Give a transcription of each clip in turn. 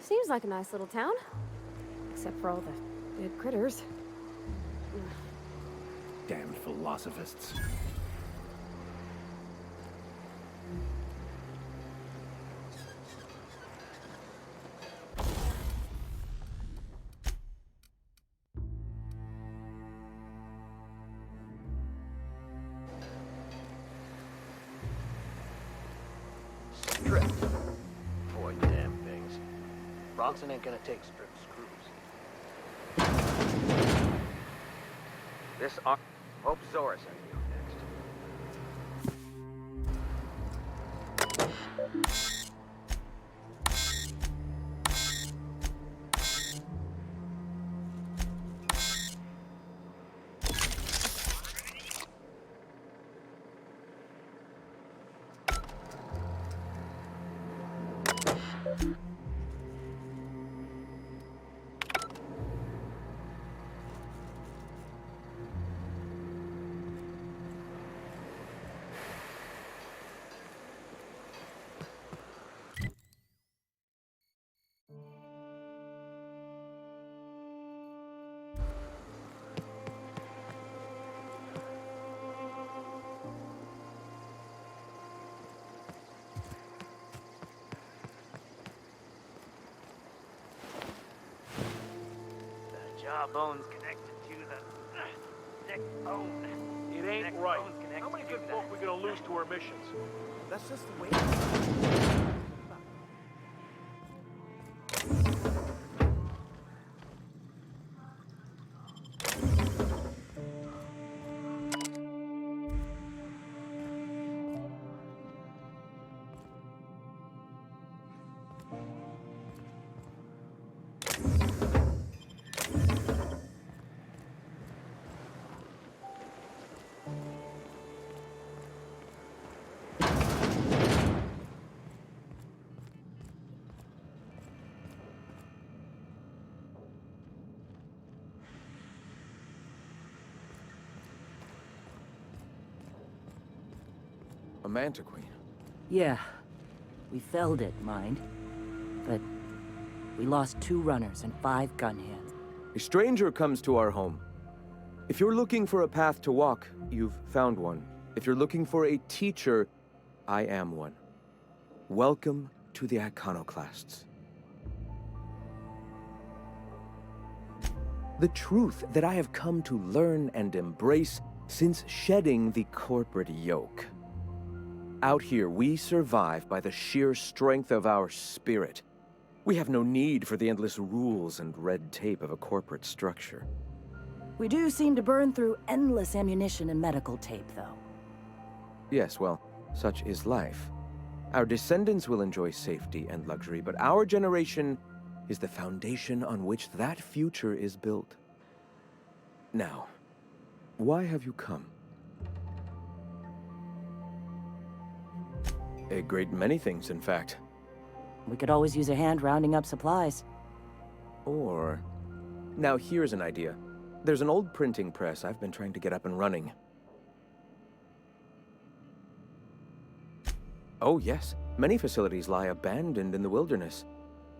Seems like a nice little town. Except for all the dead critters. Damn philosophists. Strip. Boy, damn things. Bronson ain't gonna take strip screws. This Hope Zora's at you next. Jawbone's connected to the neck bone. It ain't Neck right. bone's connected How many to good the- folk we gonna lose to our missions? That's just the way it is. A mantiqueen. Yeah. We felled it, mind. But we lost 2 runners and 5 gun hands. A stranger comes to our home. If you're looking for a path to walk, you've found one. If you're looking for a teacher, I am one. Welcome to the Iconoclasts. The truth that I have come to learn and embrace since shedding the corporate yoke. Out here, we survive by the sheer strength of our spirit. We have no need for the endless rules and red tape of a corporate structure. We do seem to burn through endless ammunition and medical tape, though. Yes, well, such is life. Our descendants will enjoy safety and luxury, but our generation is the foundation on which that future is built. Now, why have you come? A great many things, in fact. We could always use a hand rounding up supplies. Or... Now here's an idea. There's an old printing press I've been trying to get up and running. Oh yes, many facilities lie abandoned in the wilderness.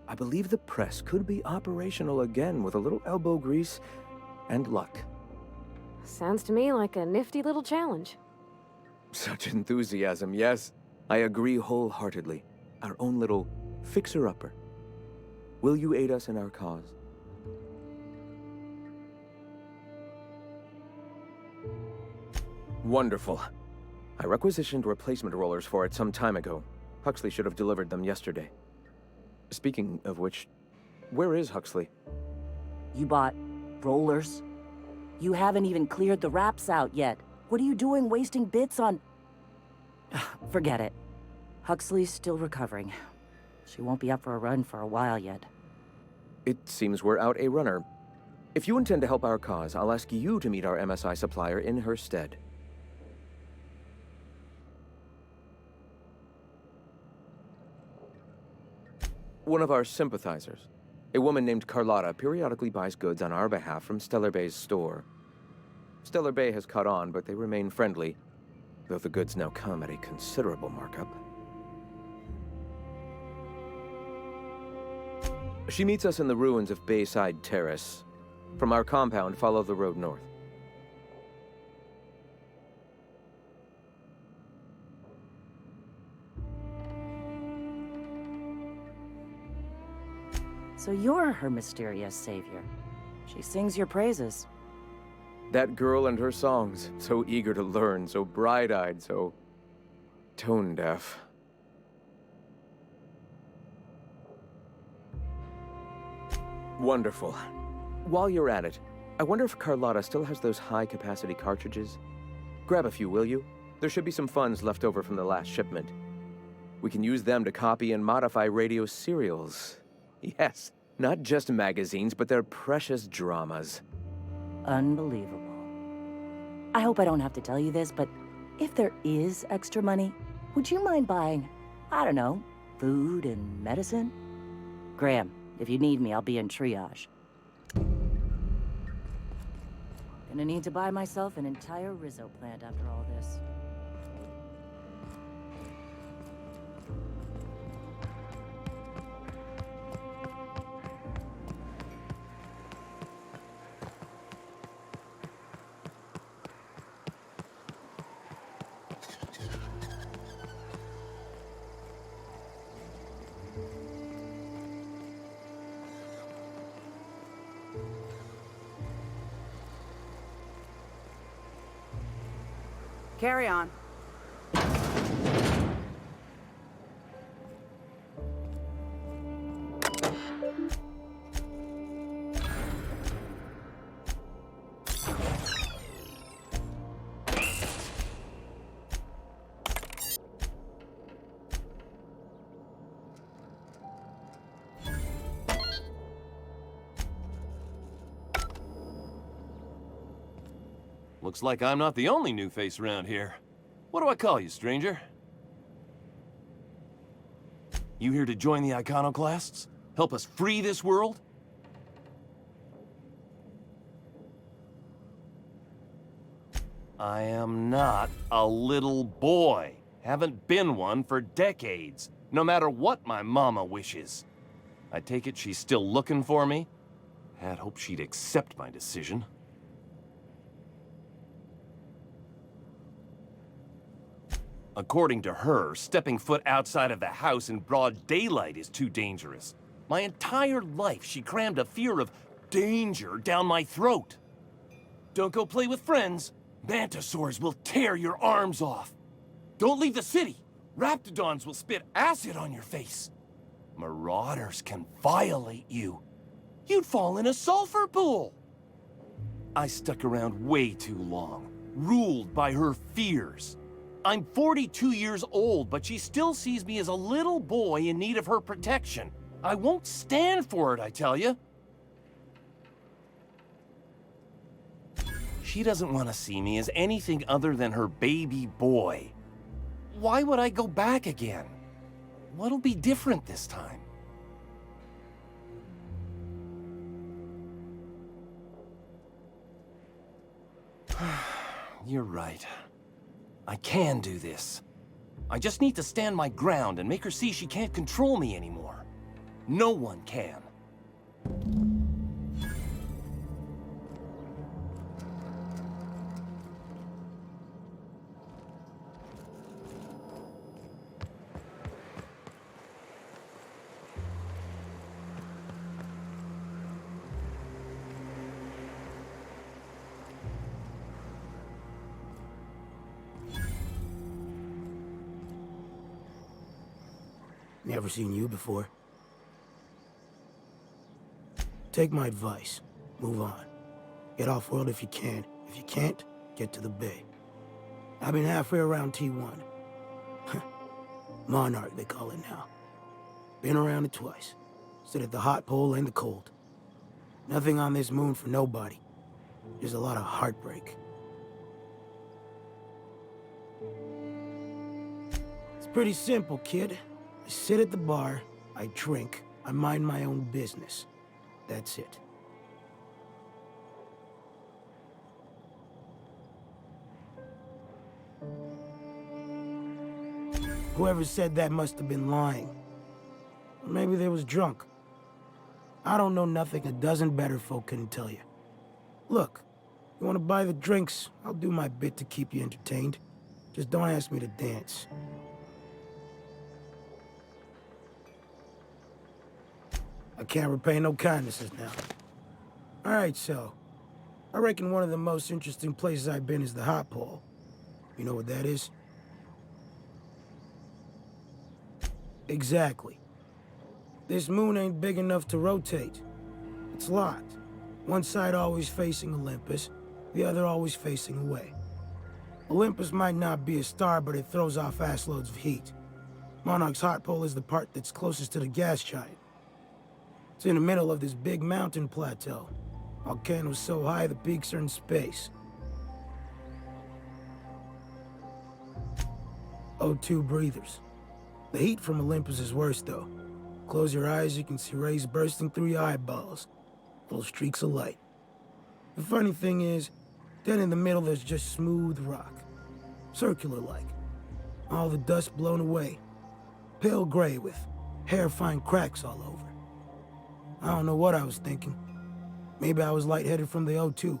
I believe the press could be operational again with a little elbow grease and luck. Sounds to me like a nifty little challenge. Such enthusiasm, yes. I agree wholeheartedly. Our own little fixer-upper. Will you aid us in our cause? Wonderful. I requisitioned replacement rollers for it some time ago. Huxley should have delivered them yesterday. Speaking of which, where is Huxley? You bought rollers? You haven't even cleared the wraps out yet. What are you doing wasting bits on... Forget it. Huxley's still recovering. She won't be up for a run for a while yet. It seems we're out a runner. If you intend to help our cause, I'll ask you to meet our MSI supplier in her stead. One of our sympathizers. A woman named Carlotta periodically buys goods on our behalf from Stellar Bay's store. Stellar Bay has caught on, but they remain friendly, though the goods now come at a considerable markup. She meets us in the ruins of Bayside Terrace. From our compound, follow the road north. So you're her mysterious savior. She sings your praises. That girl and her songs, so eager to learn, so bright-eyed, so tone-deaf. Wonderful. While you're at it, I wonder if Carlotta still has those high-capacity cartridges? Grab a few, will you? There should be some funds left over from the last shipment. We can use them to copy and modify radio serials. Yes, not just magazines, but their precious dramas. Unbelievable. I hope I don't have to tell you this, but if there is extra money, would you mind buying, I don't know, food and medicine? Graham, if you need me, I'll be in triage. Gonna need to buy myself an entire Rizzo plant after all this. Carry on. Looks like I'm not the only new face around here. What do I call you, stranger? You here to join the iconoclasts? Help us free this world? I am not a little boy. Haven't been one for decades, no matter what my mama wishes. I take it she's still looking for me? Had hoped she'd accept my decision. According to her, stepping foot outside of the house in broad daylight is too dangerous. My entire life, she crammed a fear of danger down my throat. Don't go play with friends. Mantisaurs will tear your arms off. Don't leave the city. Raptidons will spit acid on your face. Marauders can violate you. You'd fall in a sulfur pool. I stuck around way too long, ruled by her fears. I'm 42 years old, but she still sees me as a little boy in need of her protection. I won't stand for it, I tell you. She doesn't want to see me as anything other than her baby boy. Why would I go back again? What'll be different this time? You're right. I can do this. I just need to stand my ground and make her see she can't control me anymore. No one can. Never seen you before. Take my advice. Move on. Get off-world if you can. If you can't, get to the Bay. I've been halfway around T1. Monarch, they call it now. Been around it twice. Stood at the hot pole and the cold. Nothing on this moon for nobody. Just a lot of heartbreak. It's pretty simple, kid. I sit at the bar, I drink, I mind my own business. That's it. Whoever said that must have been lying. Or maybe they was drunk. I don't know nothing a dozen better folk couldn't tell you. Look, you want to buy the drinks, I'll do my bit to keep you entertained. Just don't ask me to dance. I can't repay no kindnesses now. Alright, so, I reckon one of the most interesting places I've been is the hot pole. You know what that is? Exactly. This moon ain't big enough to rotate. It's locked. One side always facing Olympus, the other always facing away. Olympus might not be a star, but it throws off assloads of heat. Monarch's hot pole is the part that's closest to the gas giant. It's in the middle of this big mountain plateau. Volcanoes so high the peaks are in space. O2 breathers. The heat from Olympus is worse, though. Close your eyes, you can see rays bursting through your eyeballs. Little streaks of light. The funny thing is, then in the middle there's just smooth rock. Circular-like. All the dust blown away. Pale gray with hair-fine cracks all over. I don't know what I was thinking. Maybe I was lightheaded from the O2.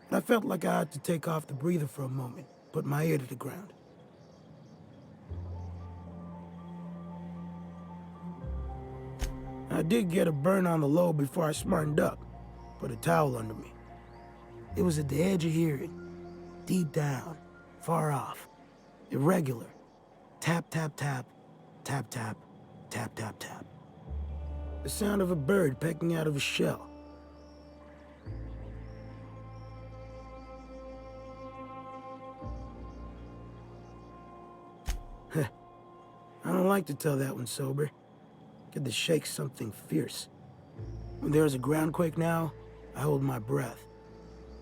But I felt like I had to take off the breather for a moment, put my ear to the ground. I did get a burn on the lobe before I smartened up. Put a towel under me. It was at the edge of hearing. Deep down. Far off. Irregular. Tap, tap, tap. Tap, tap. Tap, tap, tap. The sound of a bird pecking out of a shell. I don't like to tell that one sober. Get the shakes something fierce. When there's a groundquake now, I hold my breath.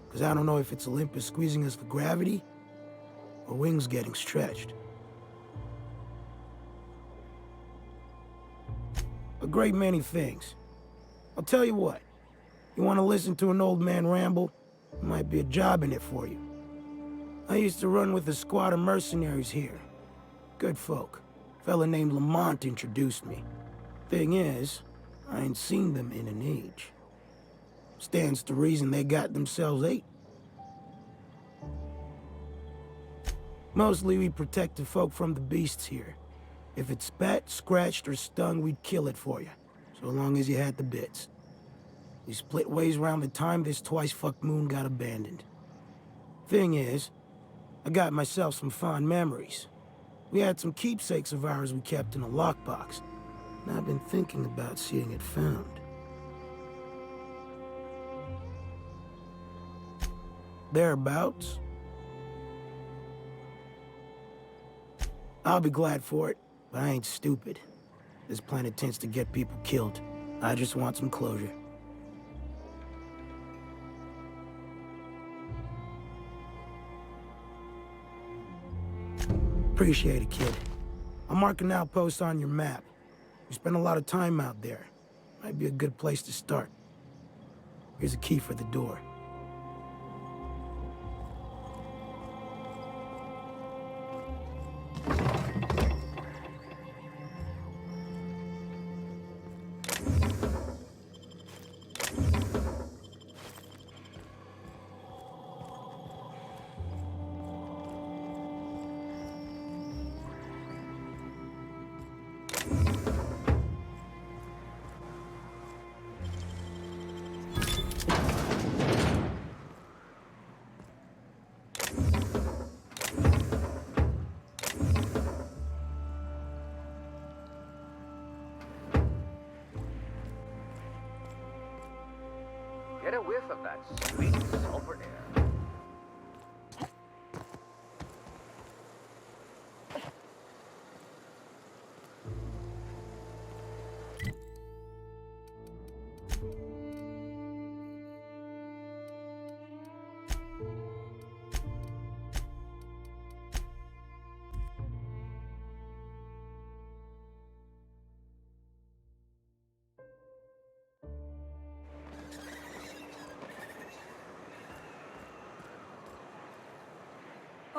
Because I don't know if it's Olympus squeezing us for gravity, or wings getting stretched. A great many things. I'll tell you what. You want to listen to an old man ramble? There might be a job in it for you. I used to run with a squad of mercenaries here. Good folk. A fella named Lamont introduced me. Thing is, I ain't seen them in an age. Stands to reason they got themselves ate. Mostly we protect the folk from the beasts here. If it spat, scratched, or stung, we'd kill it for you, so long as you had the bits. We split ways around the time this twice-fucked moon got abandoned. Thing is, I got myself some fond memories. We had some keepsakes of ours we kept in a lockbox, and I've been thinking about seeing it found. Thereabouts. I'll be glad for it, but I ain't stupid. This planet tends to get people killed. I just want some closure. Appreciate it, kid. I'll mark an outpost on your map. You spend a lot of time out there. Might be a good place to start. Here's a key for the door. Get a whiff of that sweet sulfur air.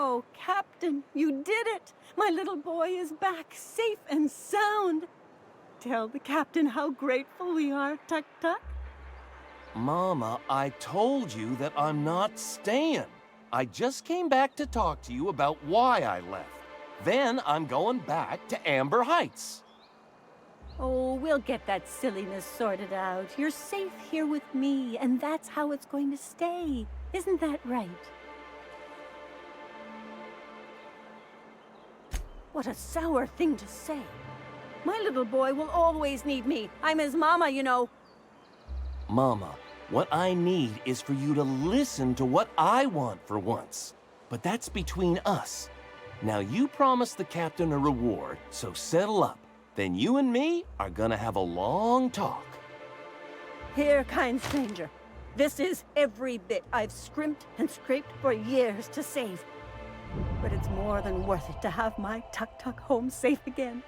Oh, Captain, you did it! My little boy is back, safe and sound. tell the captain how grateful we are, Tuk Tuk? Mama, I told you that I'm not staying. I just came back to talk to you about why I left. Then I'm going back to Amber Heights. Oh, we'll get that silliness sorted out. You're safe here with me, and that's how it's going to stay. Isn't that right? What a sour thing to say. My little boy will always need me. I'm his mama, you know. Mama, what I need is for you to listen to what I want for once. But that's between us. Now you promised the captain a reward, so settle up. Then you and me are gonna have a long talk. Here, kind stranger. This is every bit I've scrimped and scraped for years to save. But it's more than worth it to have my Tuk Tuk home safe again.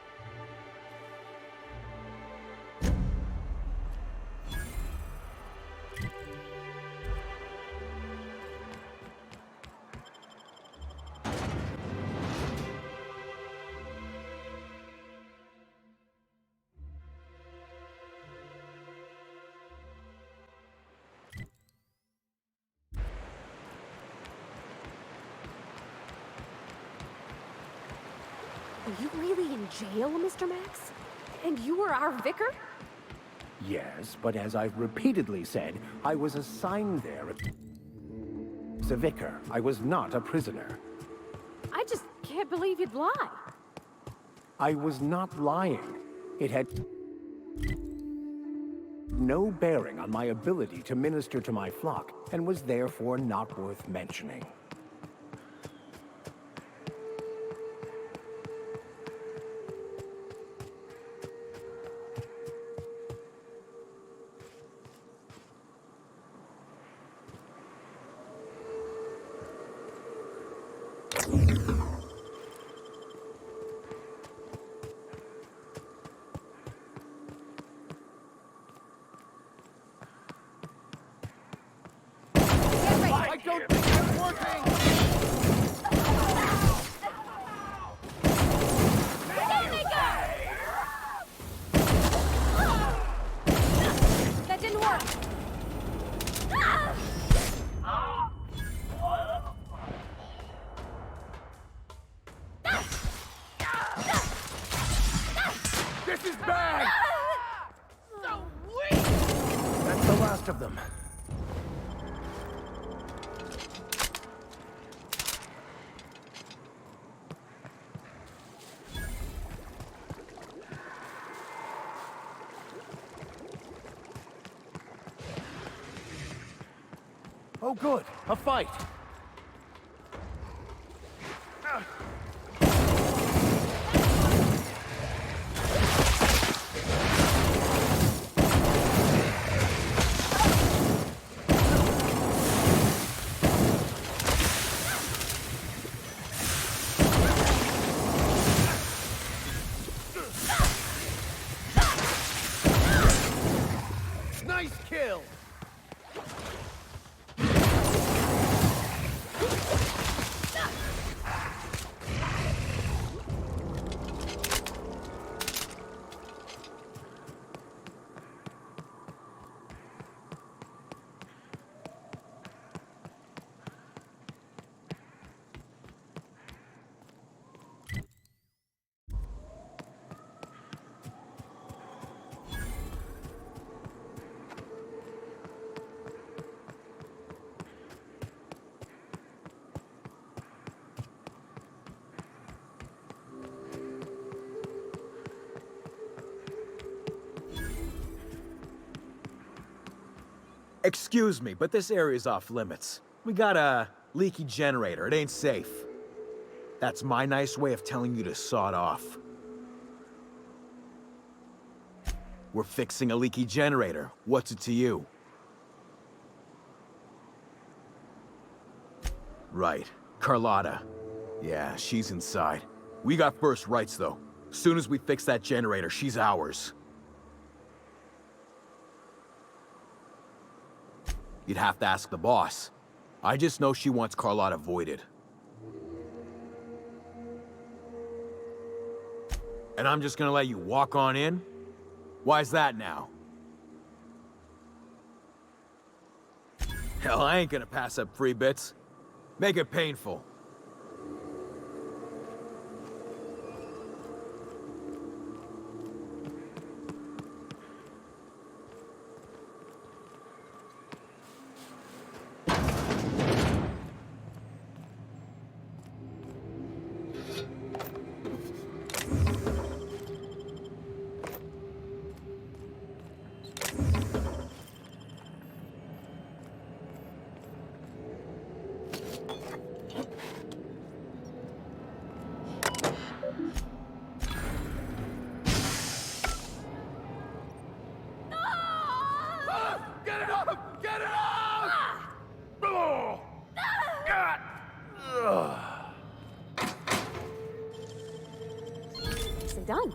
Are you really in jail, Mr. Max? And you were our vicar? Yes, but as I've repeatedly said, I was assigned there as a vicar. I was not a prisoner. I just can't believe you'd lie. I was not lying. It had no bearing on my ability to minister to my flock, and was therefore not worth mentioning. That didn't work. This is bad! So weak! That's the last of them. Oh, good. A fight. Nice kill! Excuse me, but this area's off limits. We got a leaky generator. It ain't safe. That's my nice way of telling you to sod off. We're fixing a leaky generator. What's it to you? Right. Carlotta. Yeah, she's inside. We got first rights, though. Soon as we fix that generator, she's ours. You'd have to ask the boss. I just know she wants Carlotta voided. And I'm just gonna let you walk on in? Why's that now? Hell, I ain't gonna pass up free bits. Make it painful. Get it up! Get it up! Oh. God. Nicely done.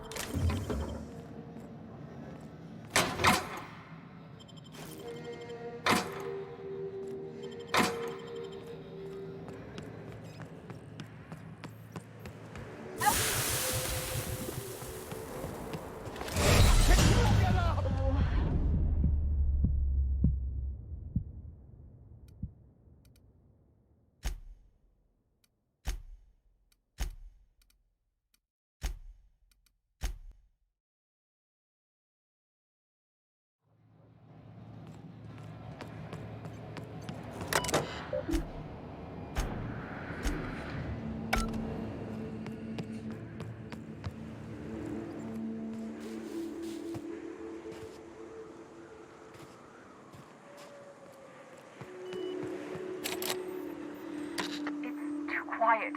Quiet.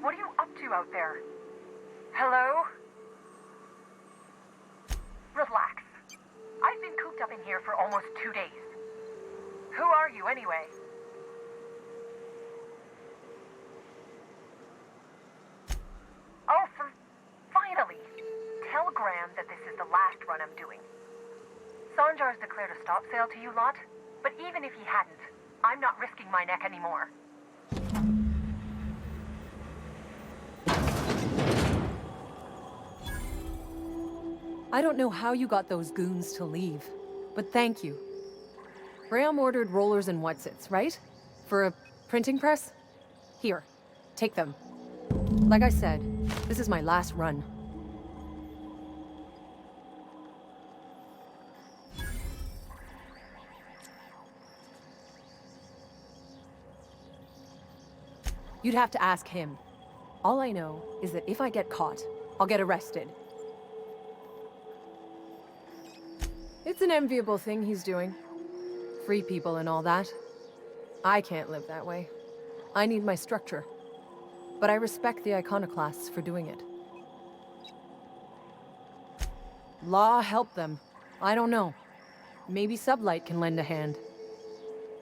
What are you up to out there? Hello? Relax. I've been cooped up in here for almost 2 days. Who are you, anyway? Oh, finally! Tell Graham that this is the last run I'm doing. Sanjar's declared a stop sale to you lot, but even if he hadn't, I'm not risking my neck anymore. I don't know how you got those goons to leave, but thank you. Graham ordered rollers and whatsits, right? For a printing press? Here, take them. Like I said, this is my last run. You'd have to ask him. All I know is that if I get caught, I'll get arrested. It's an enviable thing he's doing. Free people and all that. I can't live that way. I need my structure. But I respect the iconoclasts for doing it. Law help them. I don't know. Maybe Sublight can lend a hand.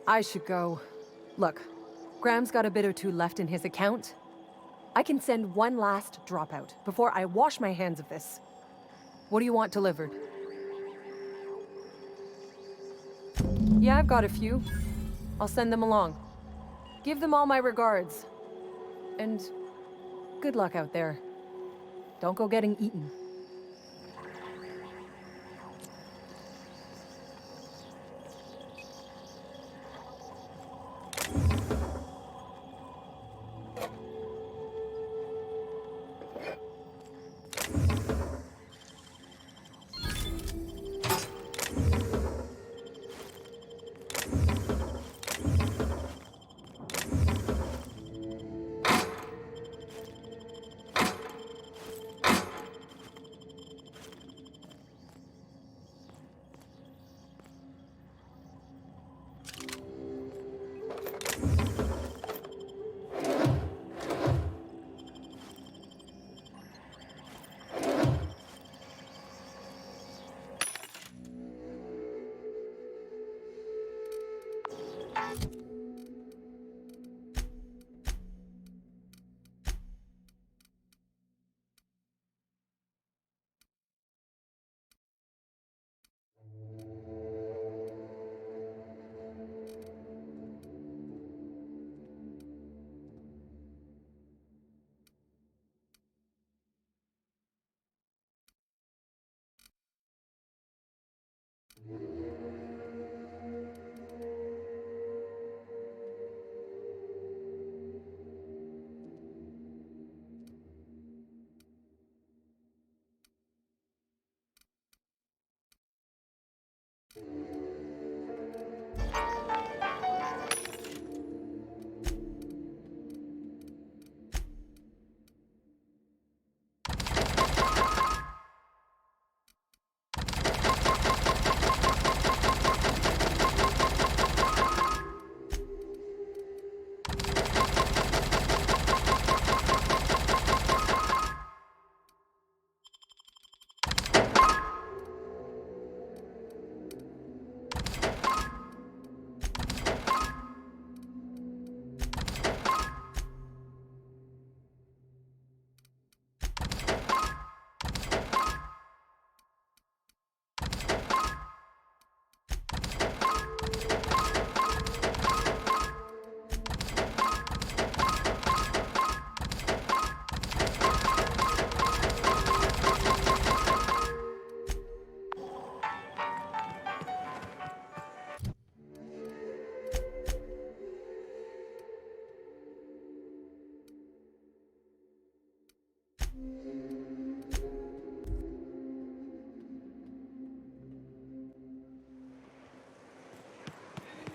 I should go. Look, Graham's got a bit or two left in his account. I can send one last dropout before I wash my hands of this. What do you want delivered? Yeah, I've got a few. I'll send them along. Give them all my regards. And good luck out there. Don't go getting eaten.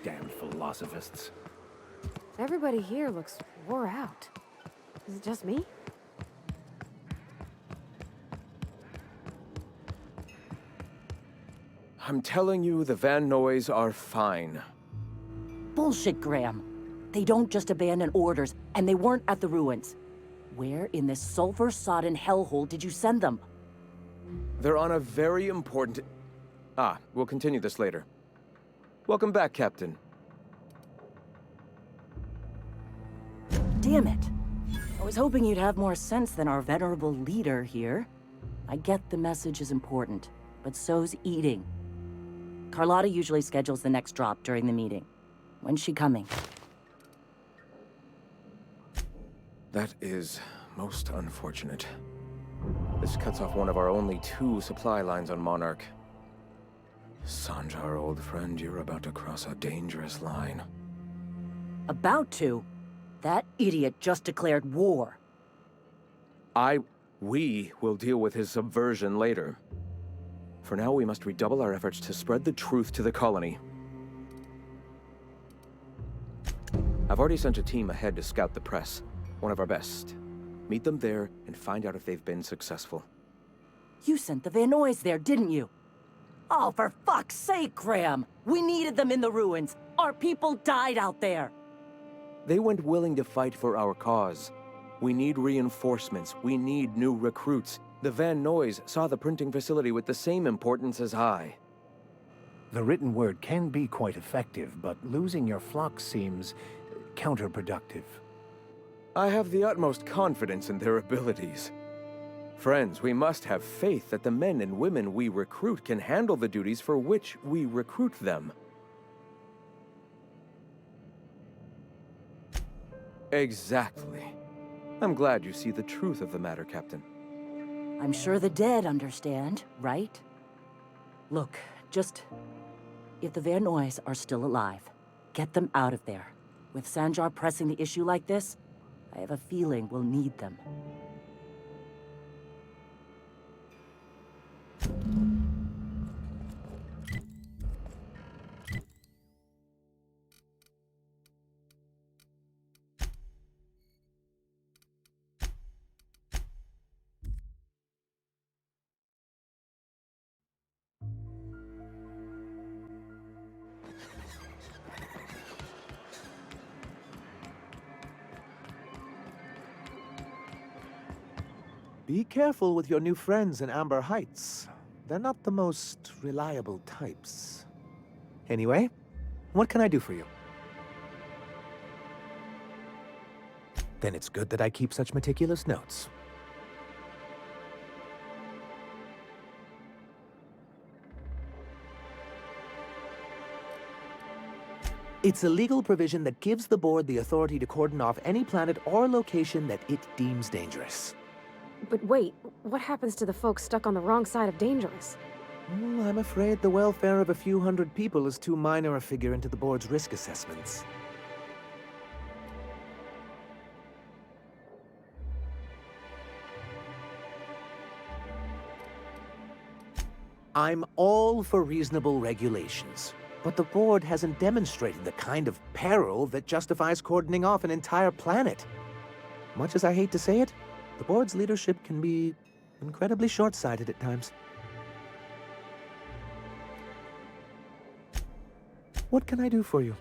Damn philosophists. Everybody here looks wore out. Is it just me? I'm telling you, the Van Noys are fine. Bullshit, Graham. They don't just abandon orders, and they weren't at the ruins. Where in this sulfur-sodden hellhole did you send them? They're on a very important... Ah, we'll continue this later. Welcome back, Captain. Damn it. I was hoping you'd have more sense than our venerable leader here. I get the message is important, but so's eating. Carlotta usually schedules the next drop during the meeting. When's she coming? That is most unfortunate. This cuts off one of our only 2 supply lines on Monarch. Sanjar, old friend, you're about to cross a dangerous line. About to? That idiot just declared war. We will deal with his subversion later. For now, we must redouble our efforts to spread the truth to the colony. I've already sent a team ahead to scout the press. One of our best. Meet them there and find out if they've been successful. You sent the Van Noys there, didn't you? Oh, for fuck's sake, Graham! We needed them in the ruins. Our people died out there. They went willing to fight for our cause. We need reinforcements. We need new recruits. The Van Noys saw the printing facility with the same importance as I. The written word can be quite effective, but losing your flock seems counterproductive. I have the utmost confidence in their abilities. Friends, we must have faith that the men and women we recruit can handle the duties for which we recruit them. Exactly. I'm glad you see the truth of the matter, Captain. I'm sure the dead understand, right? Look, if the Van Noys are still alive, get them out of there. With Sanjar pressing the issue like this, I have a feeling we'll need them. Be careful with your new friends in Amber Heights. They're not the most reliable types. Anyway, what can I do for you? Then it's good that I keep such meticulous notes. It's a legal provision that gives the board the authority to cordon off any planet or location that it deems dangerous. But wait, what happens to the folks stuck on the wrong side of dangerous? I'm afraid the welfare of a few hundred people is too minor a figure into the board's risk assessments. I'm all for reasonable regulations, but the board hasn't demonstrated the kind of peril that justifies cordoning off an entire planet. Much as I hate to say it, the board's leadership can be incredibly short-sighted at times. What can I do for you?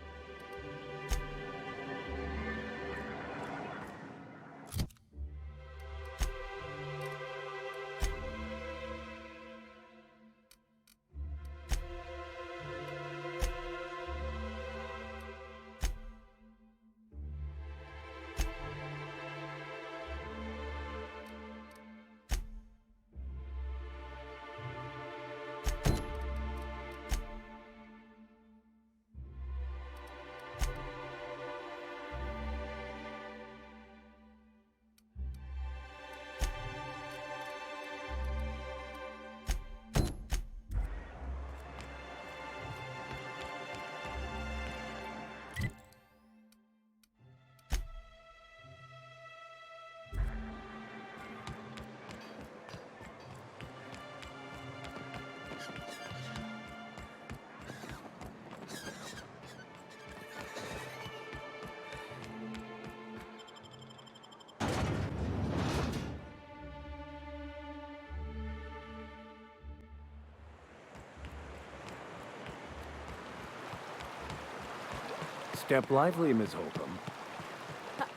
Step lively, Miss Holcomb.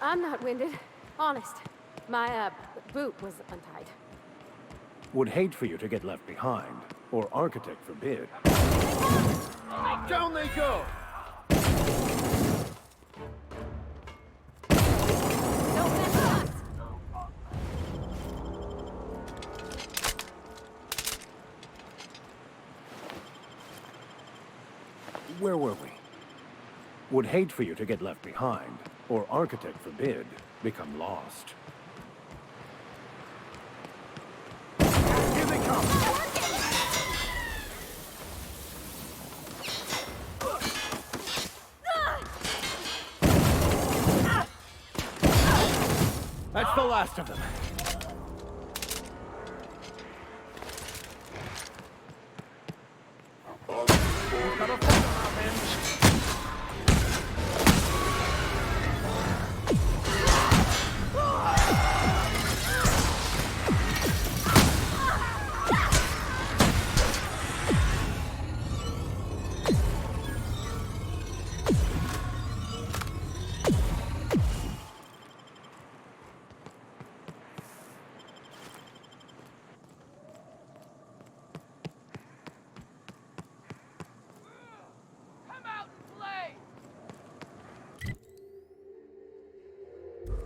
I'm not winded. Honest. My, boot was untied. Would hate for you to get left behind, or architect forbid. Down they go! Don't mess with us! Where were we? Would hate for you to get left behind, or architect forbid, become lost. Here they come! That's the last of them.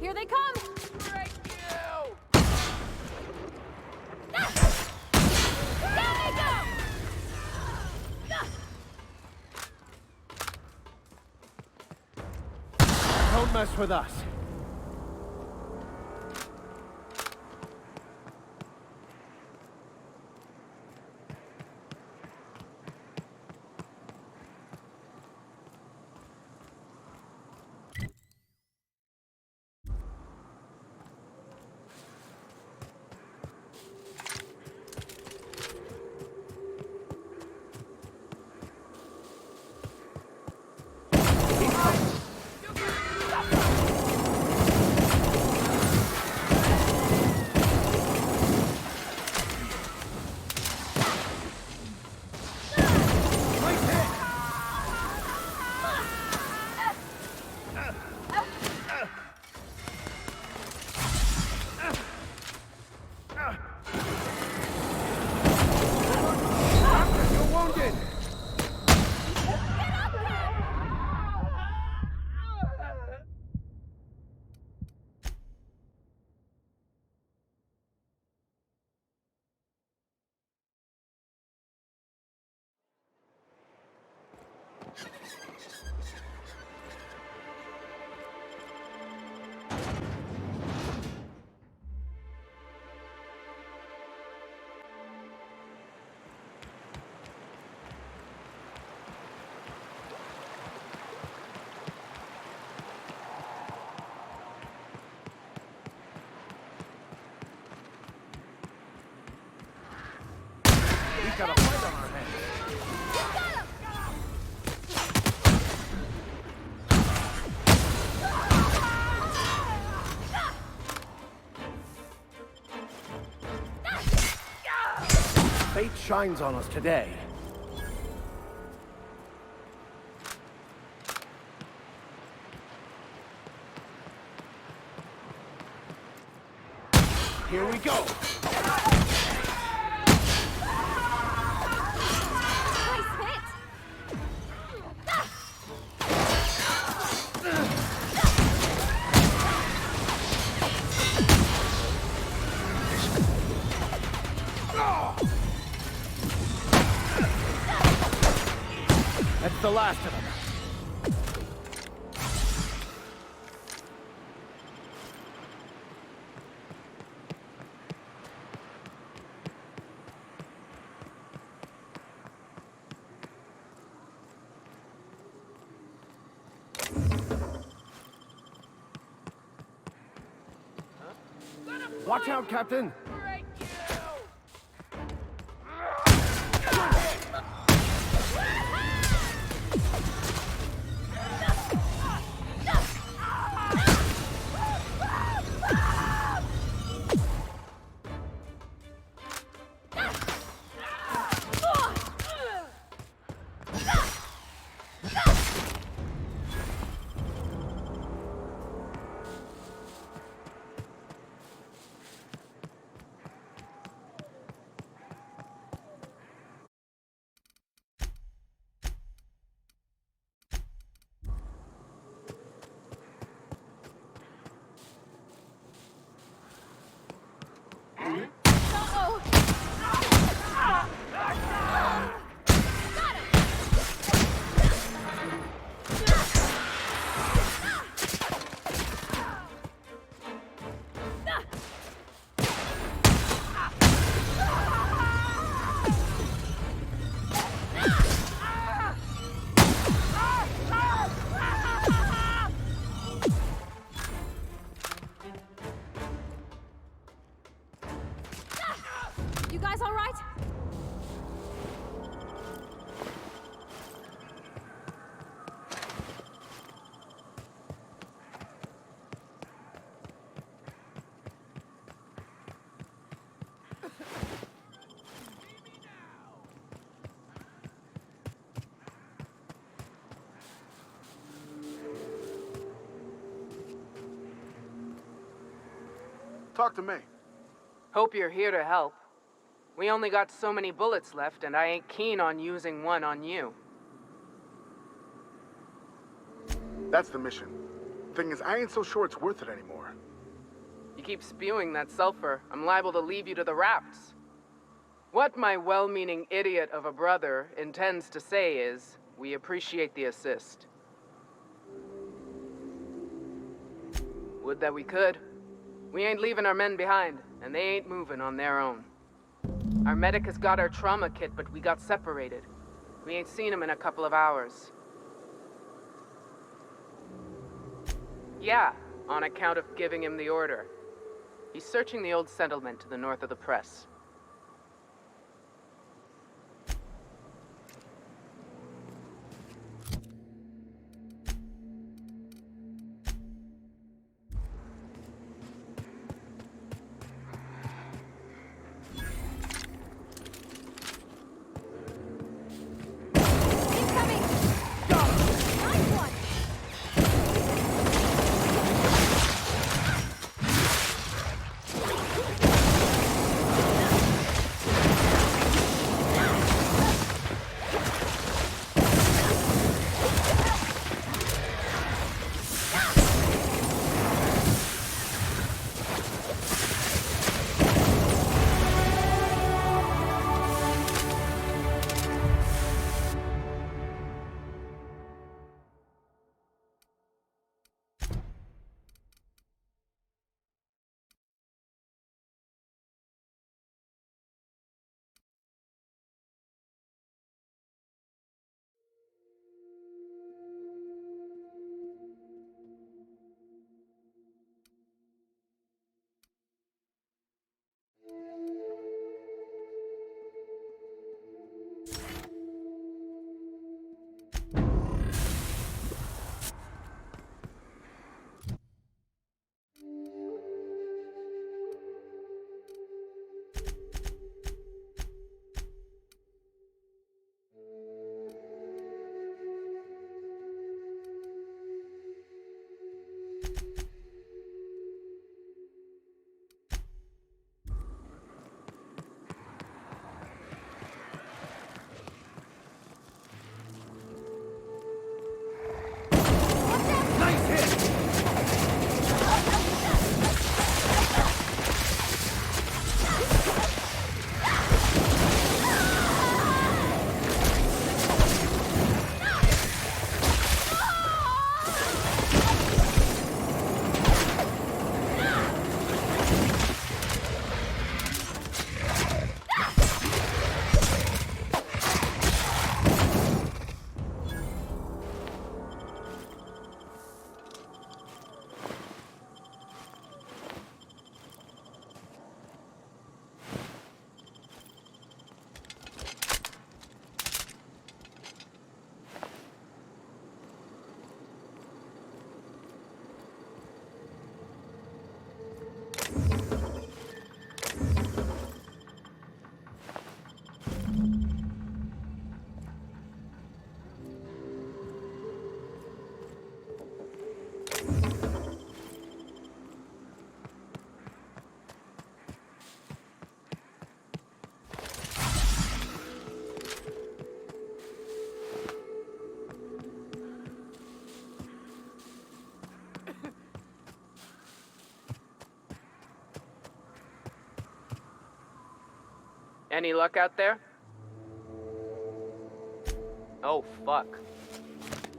Here they come! Break you! Down they go! Don't mess with us. We've got a fight on our hands. Fate shines on us today. Here we go. That's the last of them. Watch out, Captain! You guys all right? Talk to me. Hope you're here to help. We only got so many bullets left, and I ain't keen on using one on you. That's the mission. Thing is, I ain't so sure it's worth it anymore. You keep spewing that sulfur, I'm liable to leave you to the rafts. What my well-meaning idiot of a brother intends to say is, we appreciate the assist. Would that we could. We ain't leaving our men behind, and they ain't moving on their own. Our medic has got our trauma kit, but we got separated. We ain't seen him in a couple of hours. Yeah, on account of giving him the order. He's searching the old settlement to the north of the press. Any luck out there? Oh, fuck.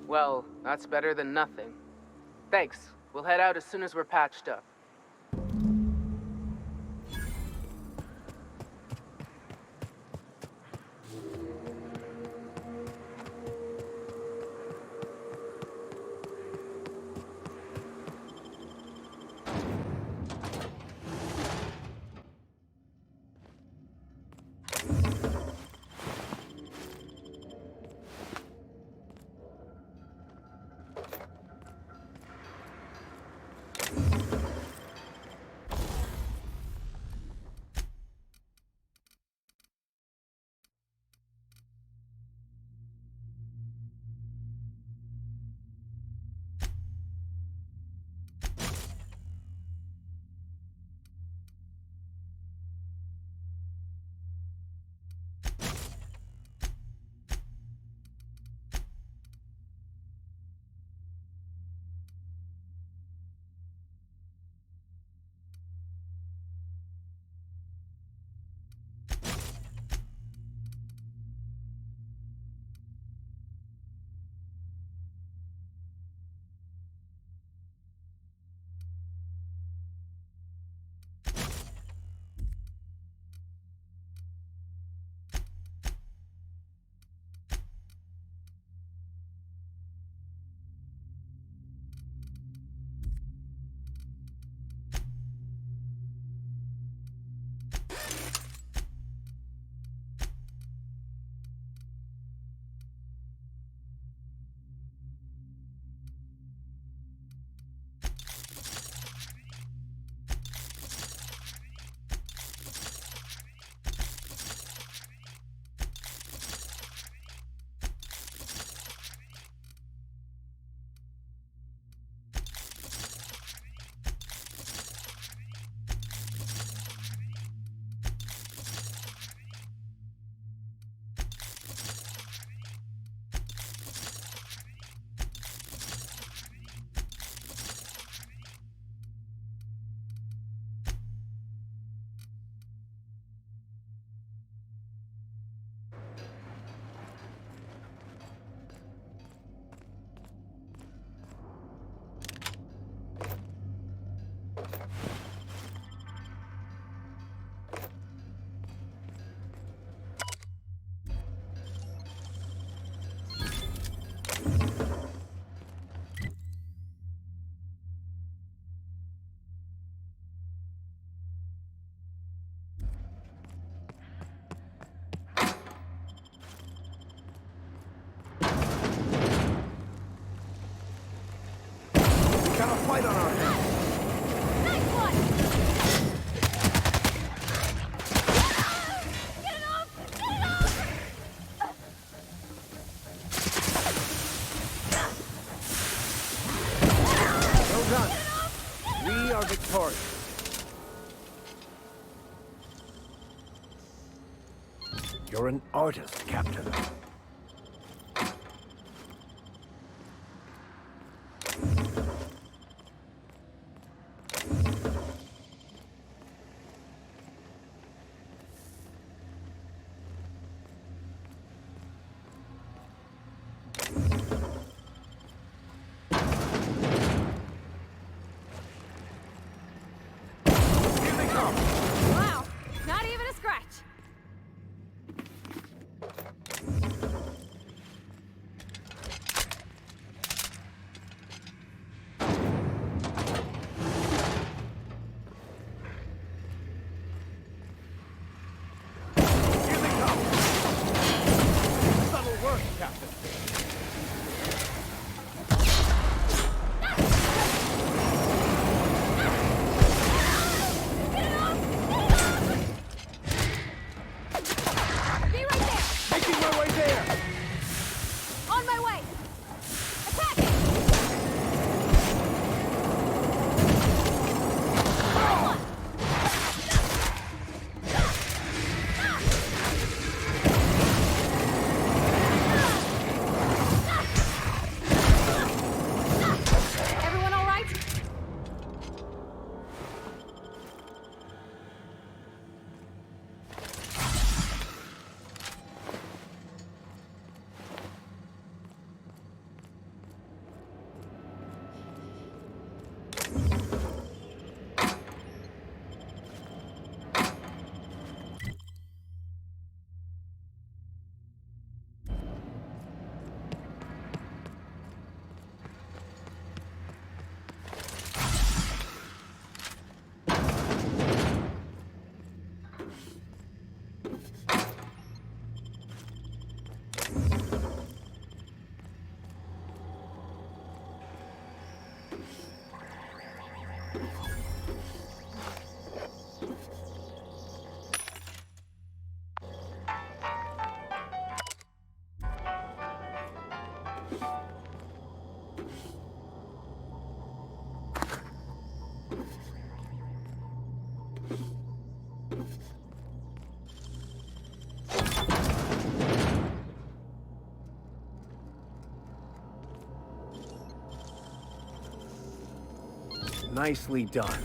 Well, that's better than nothing. Thanks. We'll head out as soon as we're patched up. Fight on our hands. Nice one! Get it off! Get it off! Well done. We are victorious. You're an artist, Captain. Wow, not even a scratch. Nicely done.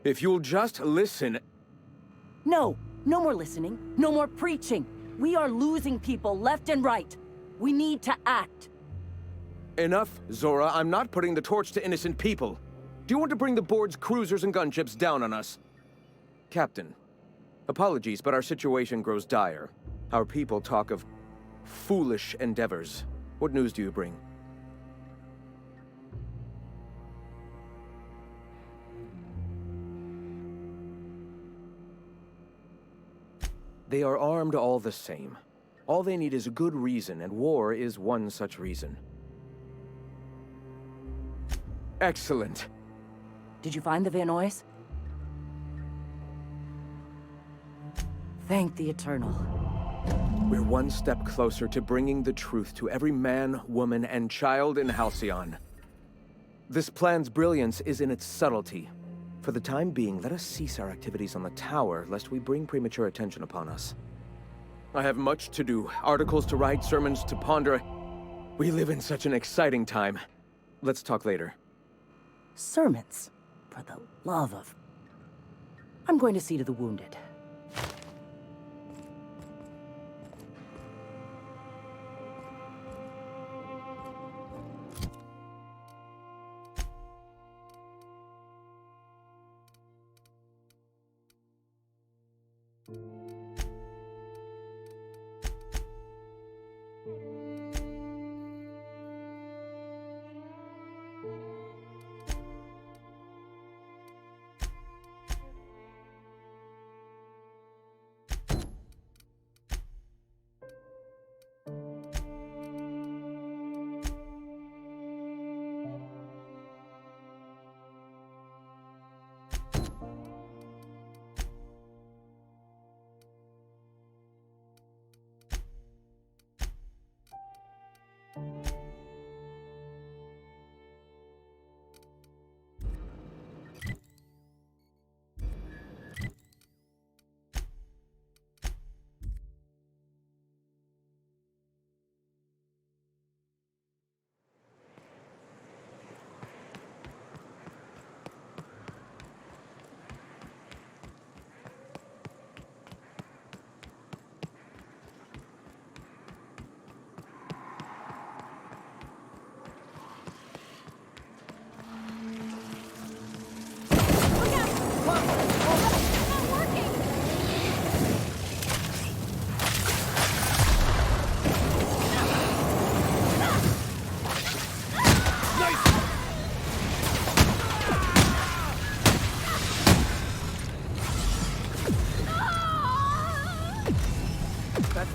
If you'll just listen... No! No more listening. No more preaching. We are losing people left and right. We need to act. Enough, Zora. I'm not putting the torch to innocent people. Do you want to bring the board's cruisers and gunships down on us? Captain, apologies, but our situation grows dire. Our people talk of foolish endeavors. What news do you bring? They are armed all the same. All they need is a good reason, and war is one such reason. Excellent. Did you find the Vanois? Thank the Eternal. We're one step closer to bringing the truth to every man, woman, and child in Halcyon. This plan's brilliance is in its subtlety. For the time being, let us cease our activities on the tower, lest we bring premature attention upon us. I have much to do, articles to write, sermons to ponder. We live in such an exciting time. Let's talk later. Sermons? For the love of... I'm going to see to the wounded.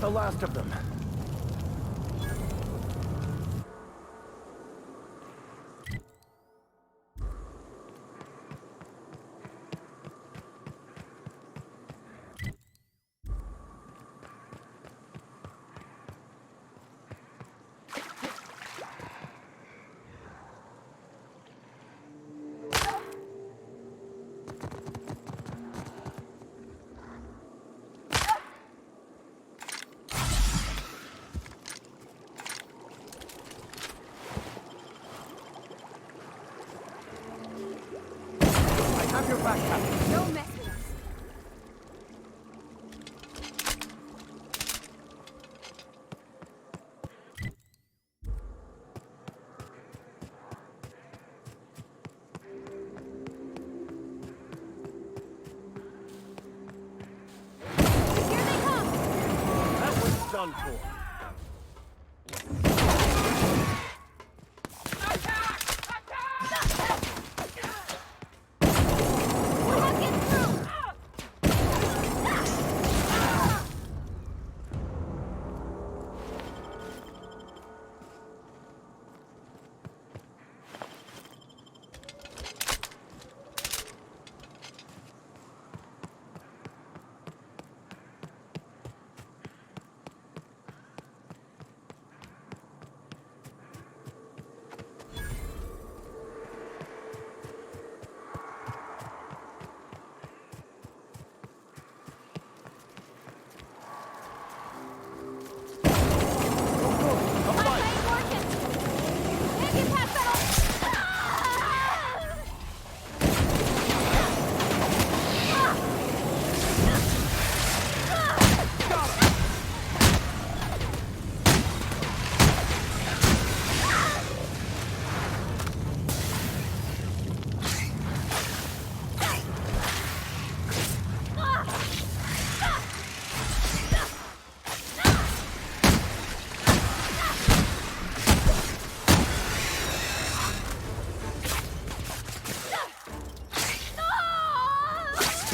the last of them. Have your back, Captain. Don't mess with us. Here they come! That was done for.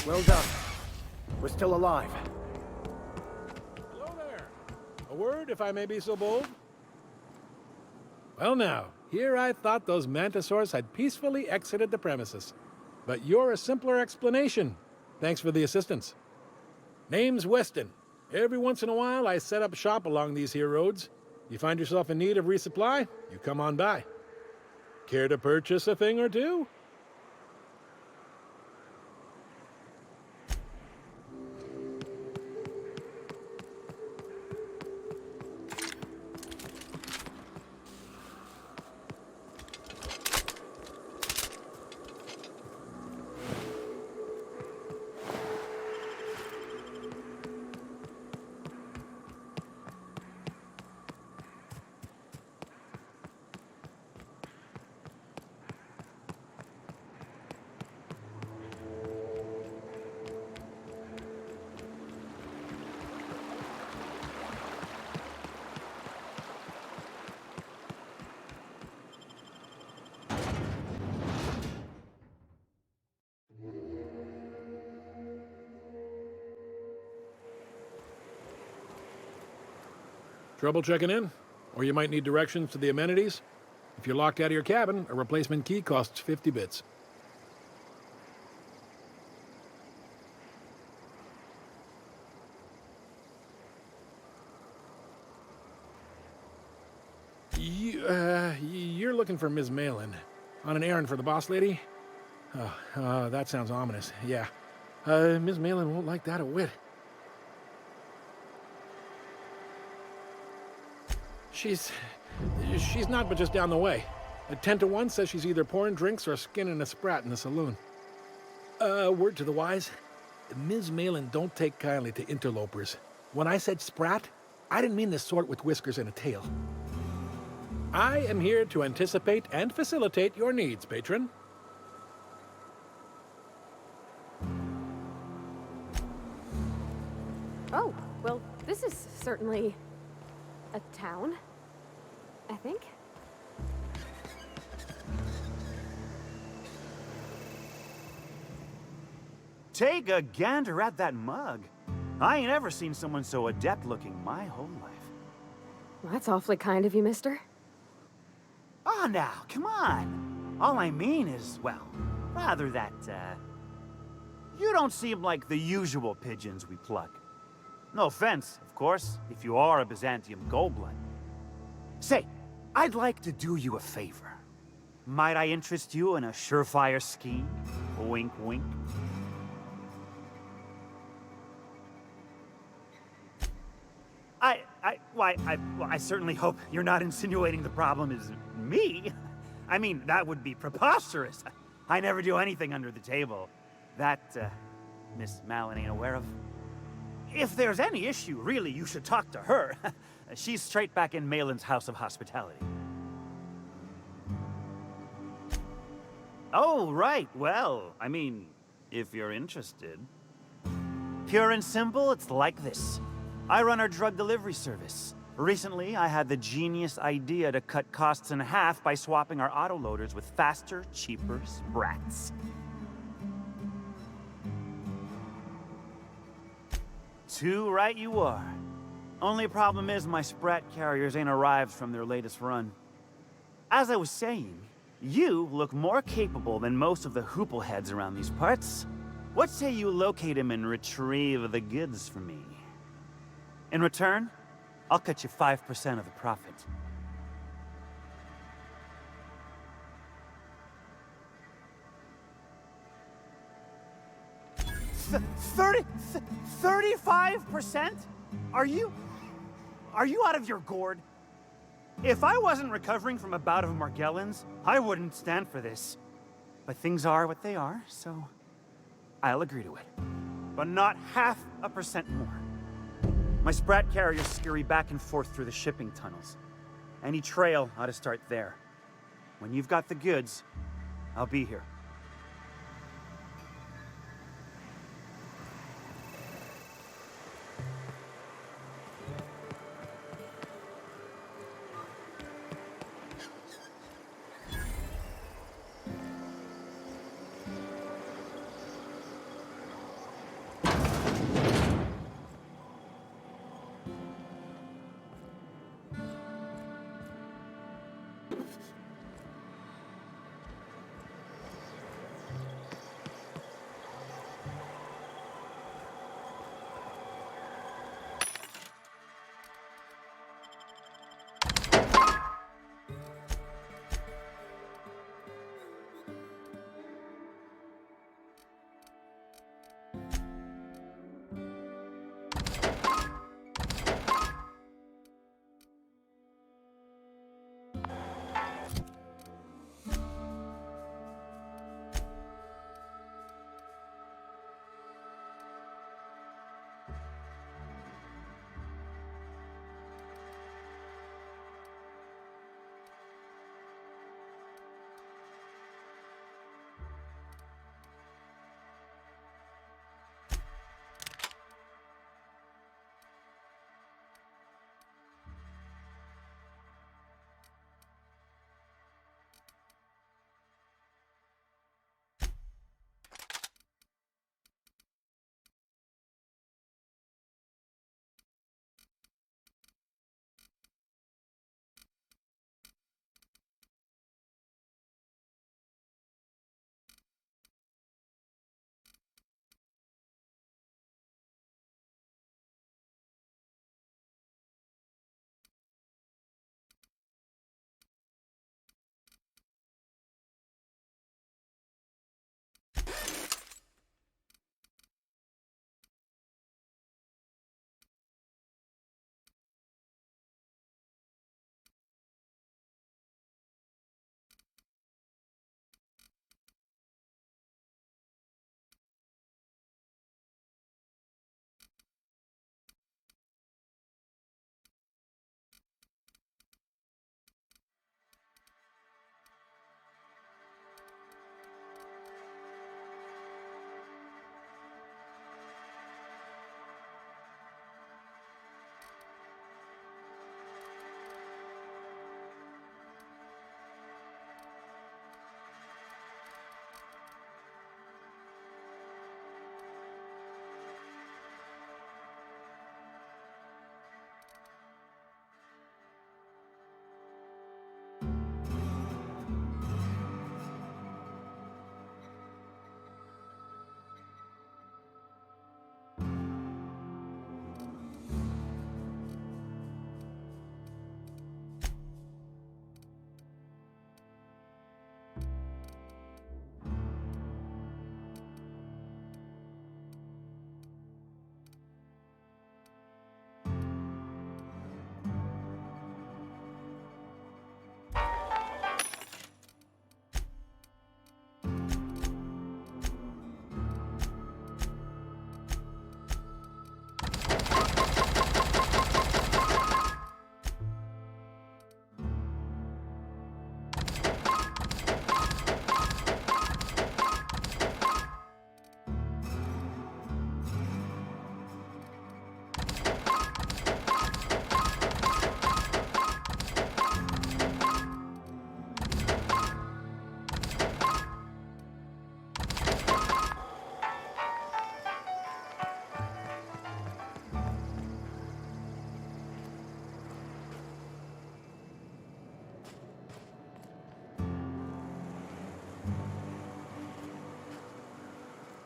Well done. We're still alive. Hello there. A word, if I may be so bold? Well now, here I thought those mantisaurs had peacefully exited the premises. But you're a simpler explanation. Thanks for the assistance. Name's Weston. Every once in a while, I set up shop along these here roads. You find yourself in need of resupply, you come on by. Care to purchase a thing or two? Trouble checking in? Or you might need directions to the amenities? If you're locked out of your cabin, a replacement key costs 50 bits. You're looking for Ms. Malin. On an errand for the boss lady? Oh, that sounds ominous. Yeah. Ms. Malin won't like that a whit. She's not but just down the way. A 10 to 1 says she's either pouring drinks or skinning a sprat in the saloon. Word to the wise, Ms. Malin don't take kindly to interlopers. When I said sprat, I didn't mean the sort with whiskers and a tail. I am here to anticipate and facilitate your needs, patron. Oh, well, this is certainly a town, I think. Take a gander at that mug. I ain't ever seen someone so adept-looking my whole life. Well, that's awfully kind of you, mister. Ah, now, come on. All I mean is, well, rather that, you don't seem like the usual pigeons we pluck. No offense, of course, if you are a Byzantium goldblood. Say, I'd like to do you a favor. Might I interest you in a surefire scheme? Wink, wink. I certainly hope you're not insinuating the problem is me. I mean, that would be preposterous. I never do anything under the table. That, Miss Malin ain't aware of. If there's any issue, really, you should talk to her. She's straight back in Malin's House of Hospitality. Oh, right. Well, I mean, if you're interested. Pure and simple, it's like this. I run our drug delivery service. Recently, I had the genius idea to cut costs in half by swapping our autoloaders with faster, cheaper sprats. Too right you are. Only problem is my sprat carriers ain't arrived from their latest run. As I was saying, you look more capable than most of the hoople heads around these parts. What say you locate him and retrieve the goods for me? In return, I'll cut you 5% of the profit. Th 35%? Are you out of your gourd? If I wasn't recovering from a bout of Margellans, I wouldn't stand for this. But things are what they are, so I'll agree to it. But not 0.5% more. My sprat carriers scurry back and forth through the shipping tunnels. Any trail ought to start there. When you've got the goods, I'll be here.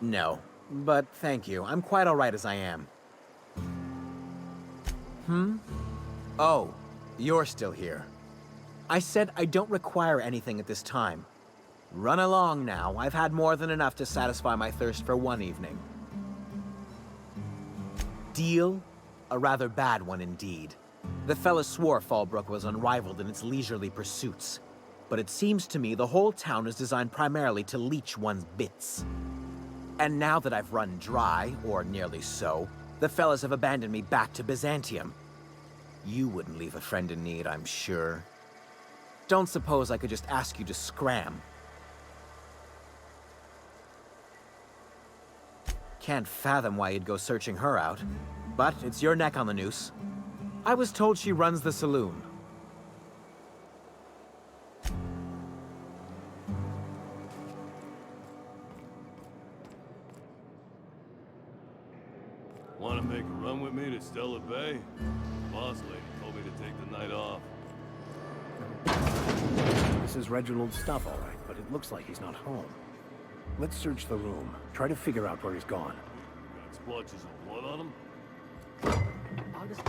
No, but thank you. I'm quite all right as I am. Oh, you're still here. I said I don't require anything at this time. Run along now. I've had more than enough to satisfy my thirst for one evening. Deal? A rather bad one indeed. The fella swore Fallbrook was unrivaled in its leisurely pursuits. But it seems to me the whole town is designed primarily to leech one's bits. And now that I've run dry, or nearly so, the fellas have abandoned me back to Byzantium. You wouldn't leave a friend in need, I'm sure. Don't suppose I could just ask you to scram. Can't fathom why you'd go searching her out. But it's your neck on the noose. I was told she runs the saloon. Want to make a run with me to Stella Bay? Boss lady told me to take the night off. This is Reginald's stuff, all right, but it looks like he's not home. Let's search the room. Try to figure out where he's gone. Got splotches of blood on him? August,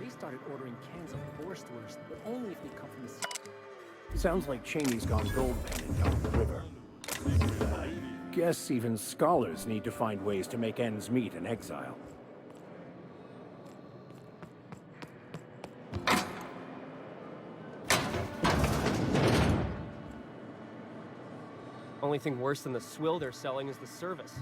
they started ordering cans of Borstlers, but only if they come from the sea. Sounds like Cheney's gone gold panning down the river. Guess even scholars need to find ways to make ends meet in exile. Only thing worse than the swill they're selling is the service.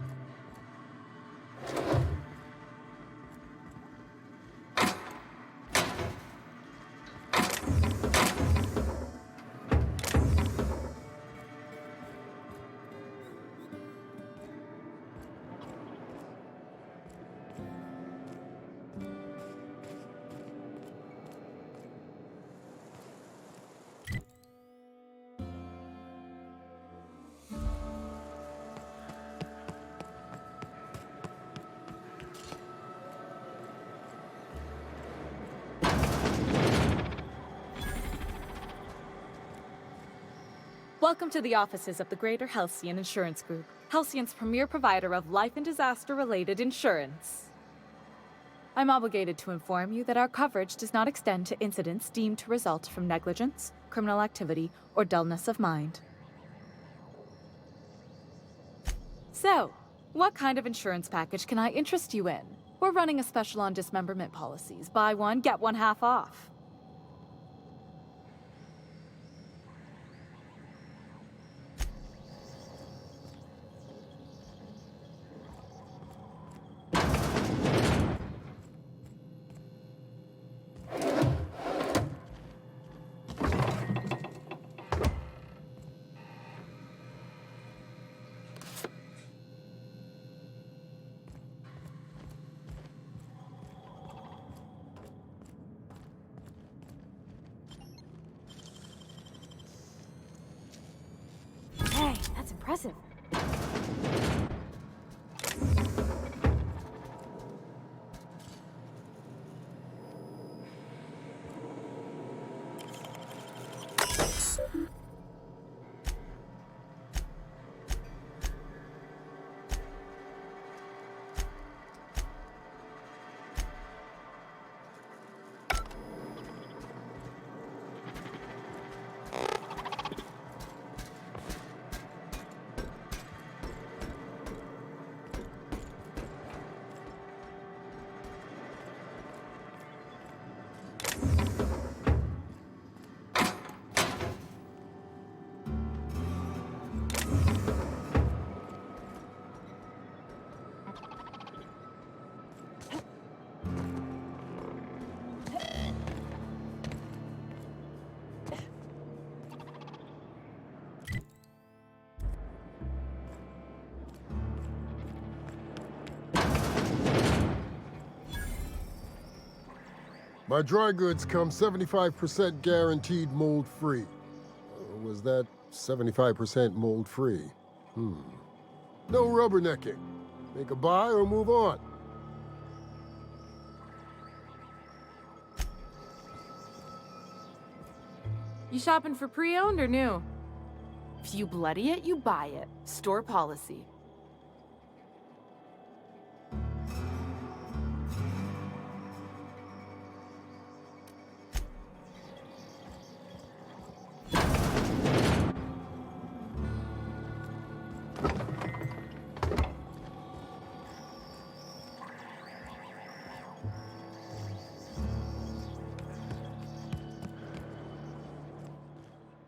Welcome to the offices of the Greater Halcyon Insurance Group, Halcyon's premier provider of life and disaster-related insurance. I'm obligated to inform you that our coverage does not extend to incidents deemed to result from negligence, criminal activity, or dullness of mind. So, what kind of insurance package can I interest you in? We're running a special on dismemberment policies. Buy one, get one half off. Hey, that's impressive. My dry goods come 75% guaranteed mold-free. Was that 75% mold-free? No rubbernecking. Make a buy or move on. You shopping for pre-owned or new? If you bloody it, you buy it. Store policy.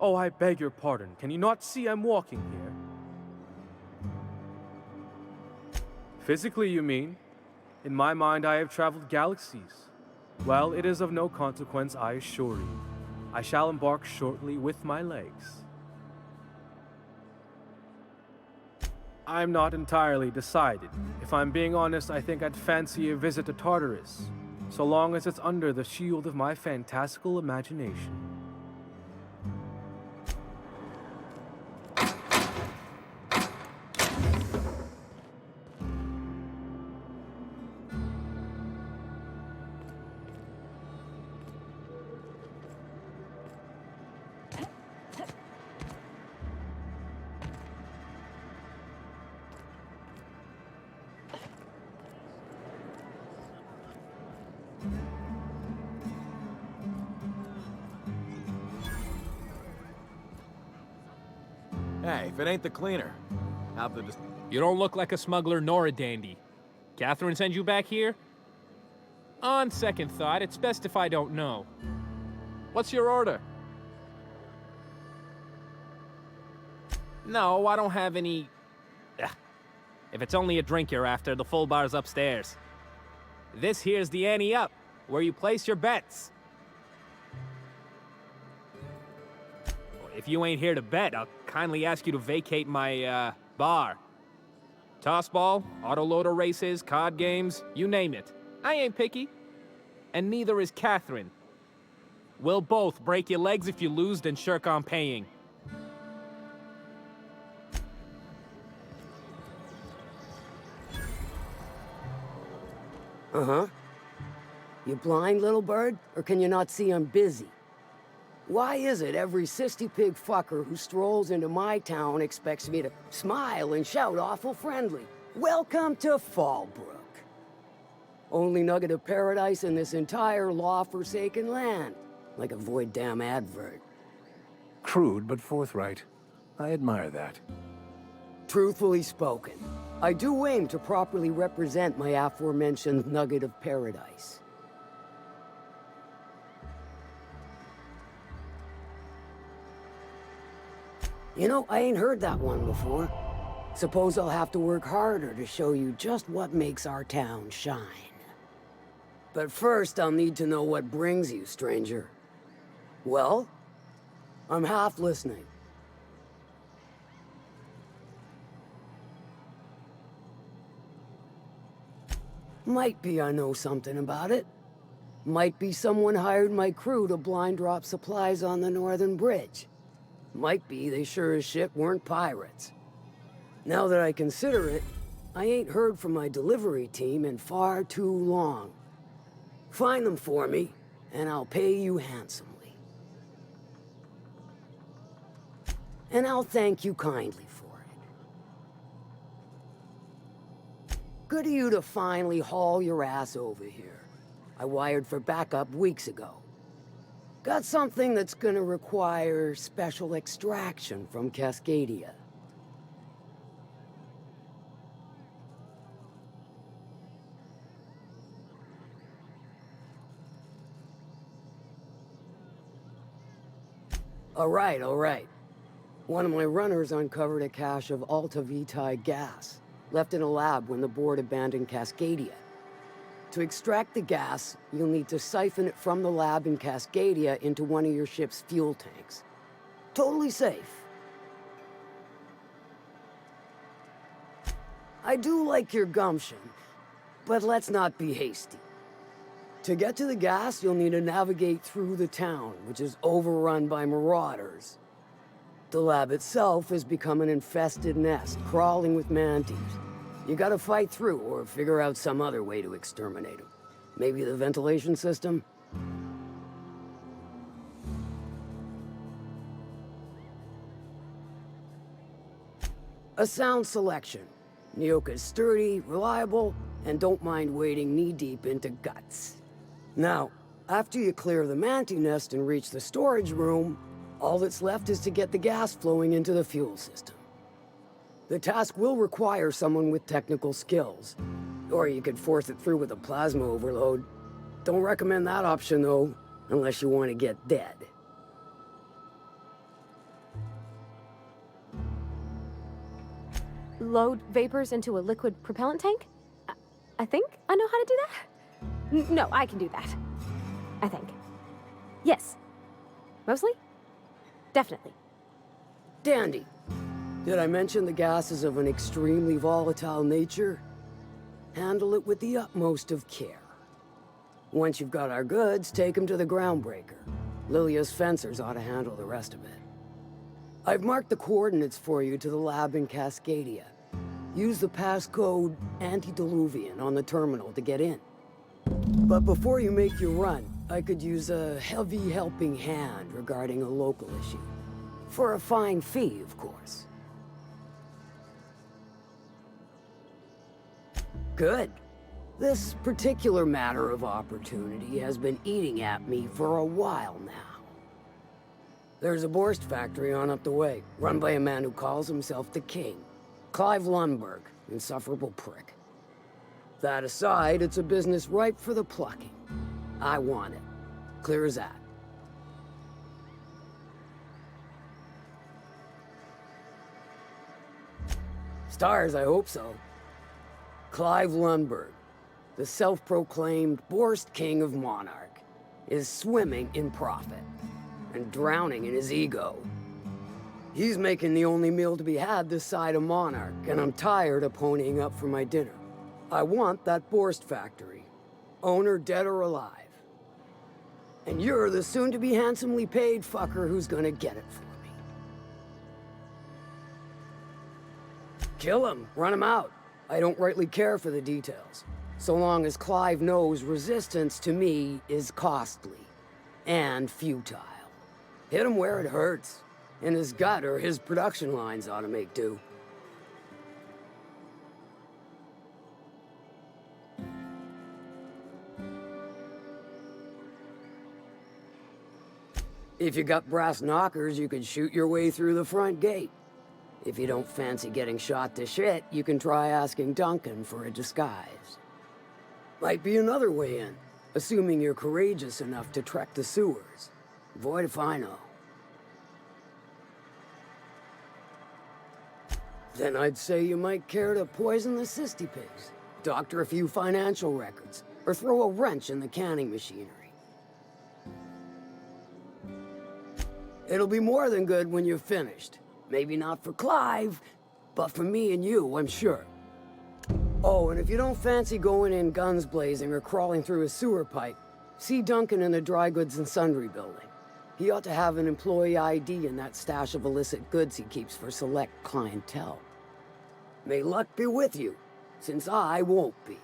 Oh, I beg your pardon. Can you not see I'm walking here? Physically, you mean? In my mind, I have traveled galaxies. Well, it is of no consequence, I assure you. I shall embark shortly with my legs. I'm not entirely decided. If I'm being honest, I think I'd fancy a visit to Tartarus, so long as it's under the shield of my fantastical imagination. Hey, if it ain't the cleaner, have the... You don't look like a smuggler nor a dandy. Catherine sent you back here? On second thought, it's best if I don't know. What's your order? No, I don't have any... Ugh. If it's only a drink you're after, the full bar's upstairs. This here's the ante up, where you place your bets. If you ain't here to bet, I'll kindly ask you to vacate my, bar. Tossball, autoloader races, card games, you name it. I ain't picky. And neither is Catherine. We'll both break your legs if you lose, then shirk on paying. Uh-huh. You blind, little bird? Or can you not see I'm busy? Why is it every sissy-pig fucker who strolls into my town expects me to smile and shout awful friendly? Welcome to Fallbrook. Only nugget of paradise in this entire law-forsaken land. Like a void damn advert. Crude but forthright. I admire that. Truthfully spoken, I do aim to properly represent my aforementioned nugget of paradise. You know, I ain't heard that one before. Suppose I'll have to work harder to show you just what makes our town shine. But first, I'll need to know what brings you, stranger. Well, I'm half listening. Might be I know something about it. Might be someone hired my crew to blind drop supplies on the Northern Bridge. Might be they sure as shit weren't pirates. Now that I consider it, I ain't heard from my delivery team in far too long. Find them for me, and I'll pay you handsomely. And I'll thank you kindly for it. Good of you to finally haul your ass over here. I wired for backup weeks ago. Got something that's gonna require special extraction from Cascadia. All right. One of my runners uncovered a cache of Alta Vitae gas, left in a lab when the board abandoned Cascadia. To extract the gas, you'll need to siphon it from the lab in Cascadia into one of your ship's fuel tanks. Totally safe. I do like your gumption, but let's not be hasty. To get to the gas, you'll need to navigate through the town, which is overrun by marauders. The lab itself has become an infested nest, crawling with mantis. You gotta fight through, or figure out some other way to exterminate them. Maybe the ventilation system? A sound selection. Nyoka's sturdy, reliable, and don't mind wading knee-deep into guts. Now, after you clear the mantis nest and reach the storage room, all that's left is to get the gas flowing into the fuel system. The task will require someone with technical skills. Or you could force it through with a plasma overload. Don't recommend that option, though, unless you want to get dead. load vapors into a liquid propellant tank? I think I know how to do that. No, I can do that. I think. Yes. Mostly? Definitely. Dandy. Did I mention the gas is of an extremely volatile nature? Handle it with the utmost of care. Once you've got our goods, take them to the groundbreaker. Lilia's fencers ought to handle the rest of it. I've marked the coordinates for you to the lab in Cascadia. Use the passcode Antediluvian on the terminal to get in. But before you make your run, I could use a heavy helping hand regarding a local issue. For a fine fee, of course. Good. This particular matter of opportunity has been eating at me for a while now. There's a Borst factory on up the way, run by a man who calls himself the King. Clive Lundberg, insufferable prick. That aside, it's a business ripe for the plucking. I want it. Clear as that. Stars, I hope so. Clive Lundberg, the self-proclaimed Borst King of Monarch, is swimming in profit and drowning in his ego. He's making the only meal to be had this side of Monarch, and I'm tired of ponying up for my dinner. I want that Borst factory, owner dead or alive. And you're the soon-to-be handsomely paid fucker who's gonna get it for me. Kill him, run him out. I don't rightly care for the details, so long as Clive knows resistance to me is costly and futile. Hit him where it hurts. In his gut, or his production lines ought to make do. If you got brass knockers, you could shoot your way through the front gate. If you don't fancy getting shot to shit, you can try asking Duncan for a disguise. Might be another way in, assuming you're courageous enough to trek the sewers. Void if I know. Then I'd say you might care to poison the cysty pigs, doctor a few financial records, or throw a wrench in the canning machinery. It'll be more than good when you're finished. Maybe not for Clive, but for me and you, I'm sure. Oh, and if you don't fancy going in guns blazing or crawling through a sewer pipe, see Duncan in the dry goods and sundry building. He ought to have an employee ID in that stash of illicit goods he keeps for select clientele. May luck be with you, since I won't be.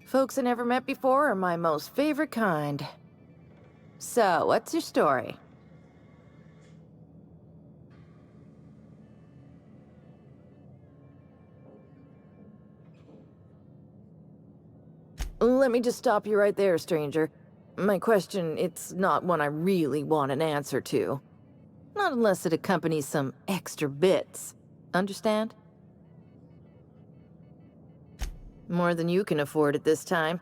Folks I never met before are my most favorite kind. So, what's your story? Let me just stop you right there, stranger. My question, it's not one I really want an answer to. Not unless it accompanies some extra bits. Understand? More than you can afford at this time.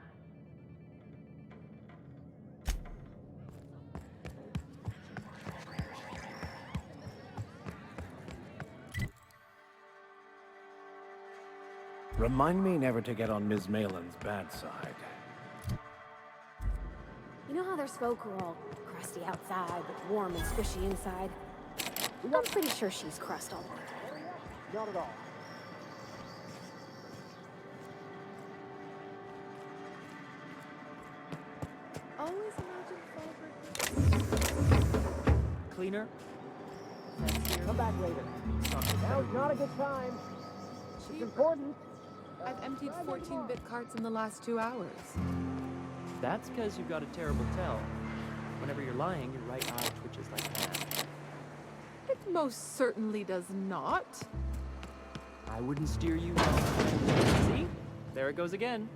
Remind me never to get on Ms. Malin's bad side. You know how there's folk who are all crusty outside, but warm and squishy inside? I'm pretty sure she's crust all over. Not at all. Always imagine Follbruk. Cleaner? Come back later. Now's not a good time. It's important. I've emptied 14-bit carts in the last 2 hours. That's because you've got a terrible tell. Whenever you're lying, your right eye twitches like mad. Most certainly does not. I wouldn't steer you wrong. See? There it goes again.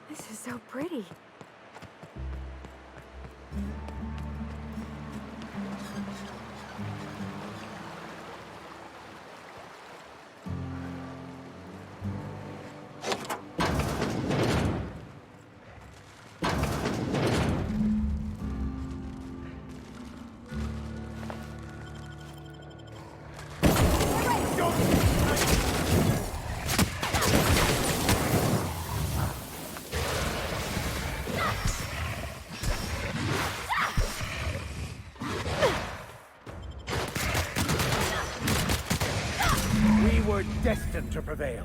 This is so pretty. We're destined to prevail.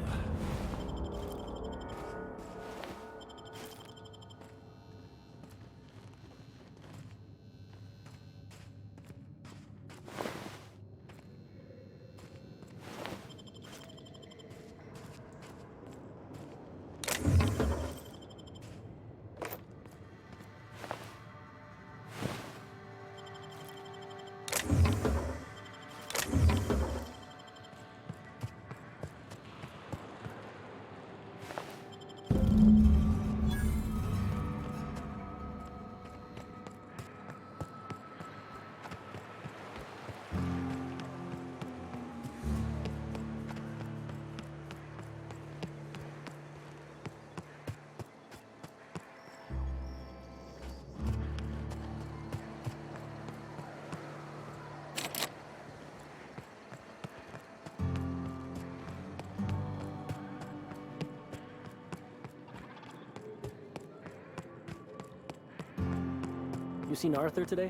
You seen Arthur today?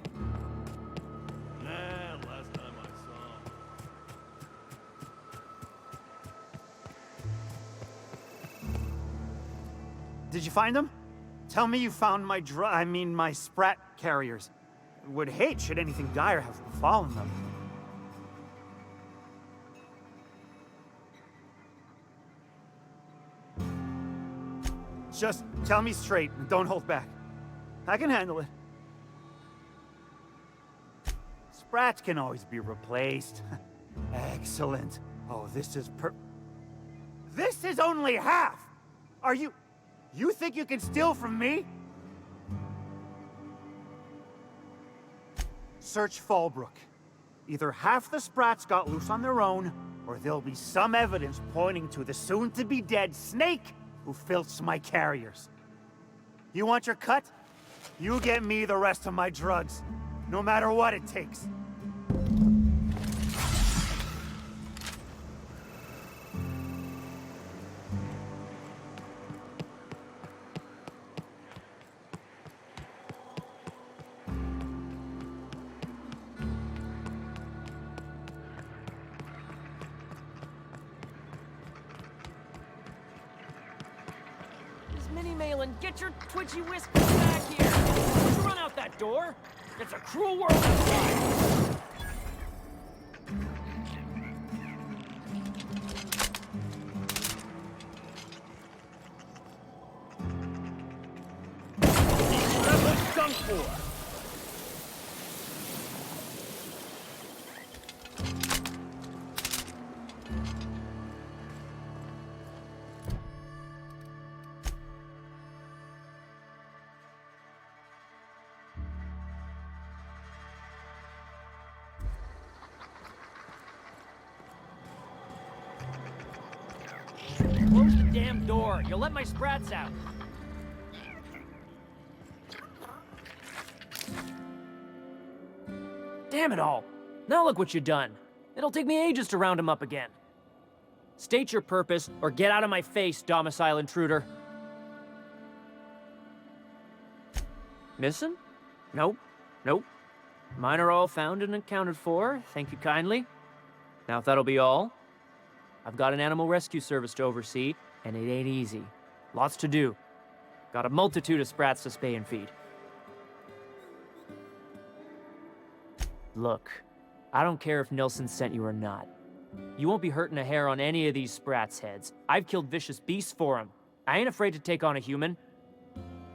Nah, last time I saw him. Did you find them? Tell me you found my my sprat carriers. Would hate should anything dire have befallen them. Just tell me straight and don't hold back. I can handle it. Sprats can always be replaced. Excellent. Oh, this is only half! Are you think you can steal from me? Search Fallbrook. Either half the Sprats got loose on their own, or there'll be some evidence pointing to the soon-to-be-dead snake who filched my carriers. You want your cut? You get me the rest of my drugs, no matter what it takes. Get your twitchy whiskers back here! Don't you run out that door! It's a cruel world outside! That's what's done for! Close the damn door. You'll let my sprats out. Damn it all. Now look what you've done. It'll take me ages to round him up again. State your purpose, or get out of my face, domicile intruder. Missing? Nope. Nope. Mine are all found and accounted for, thank you kindly. Now if that'll be all, I've got an animal rescue service to oversee, and it ain't easy. Lots to do. Got a multitude of sprats to spay and feed. Look, I don't care if Nelson sent you or not. You won't be hurting a hair on any of these sprats' heads. I've killed vicious beasts for them. I ain't afraid to take on a human.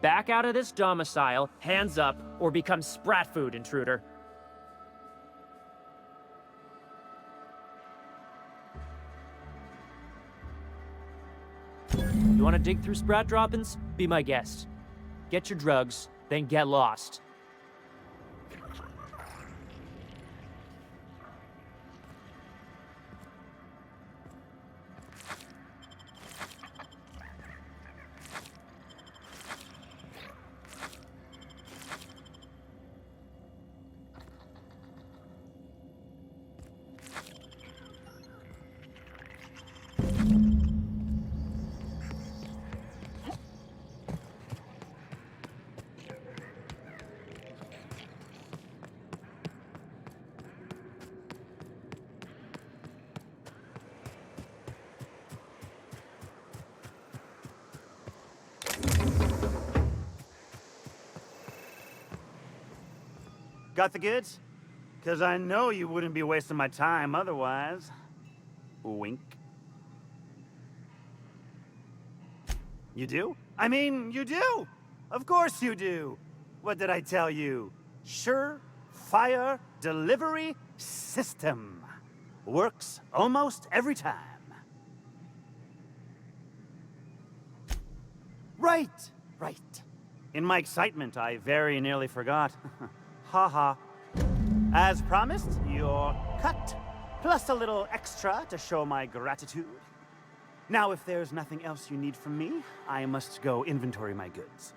Back out of this domicile, hands up, or become sprat food, intruder. You want to dig through sprat droppings? Be my guest. Get your drugs, then get lost. Got the goods? Because I know you wouldn't be wasting my time otherwise. Wink. You do? I mean, you do! Of course you do! What did I tell you? Sure-fire delivery system. Works almost every time. Right! In my excitement, I very nearly forgot. Haha. As promised, your cut, plus a little extra to show my gratitude. Now, if there's nothing else you need from me, I must go inventory my goods.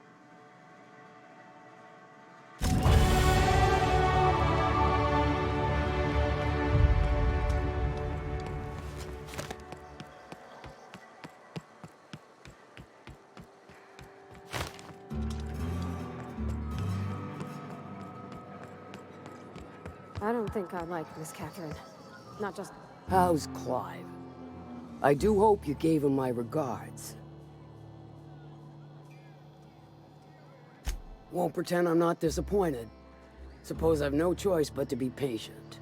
I don't think I like Miss Catherine. Not just... How's Clive? I do hope you gave him my regards. Won't pretend I'm not disappointed. Suppose I've no choice but to be patient.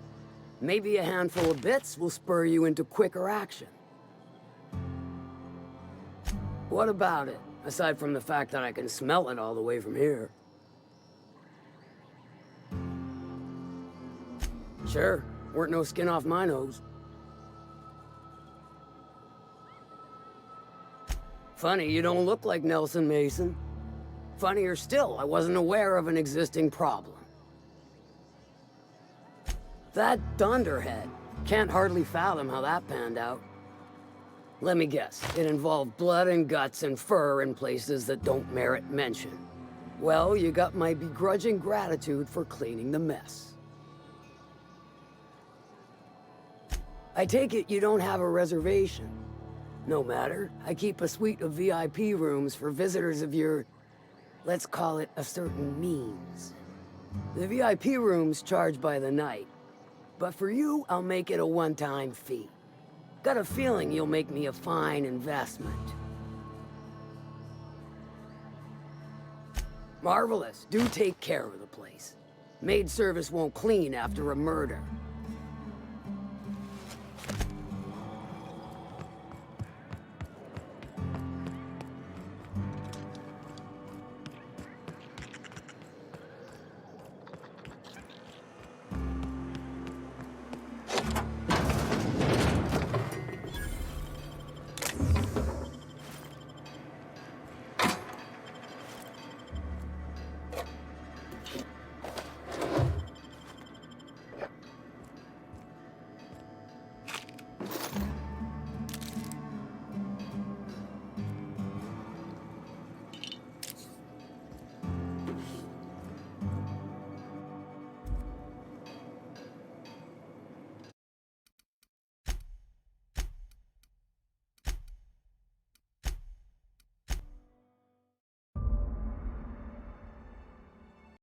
Maybe a handful of bits will spur you into quicker action. What about it, aside from the fact that I can smell it all the way from here? Sure, weren't no skin off my nose. Funny, you don't look like Nelson Mason. Funnier still, I wasn't aware of an existing problem. That dunderhead. Can't hardly fathom how that panned out. Let me guess, it involved blood and guts and fur in places that don't merit mention. Well, you got my begrudging gratitude for cleaning the mess. I take it you don't have a reservation. No matter, I keep a suite of VIP rooms for visitors of your, let's call it a certain means. The VIP rooms charge by the night, but for you, I'll make it a one-time fee. Got a feeling you'll make me a fine investment. Marvelous, do take care of the place. Maid service won't clean after a murder.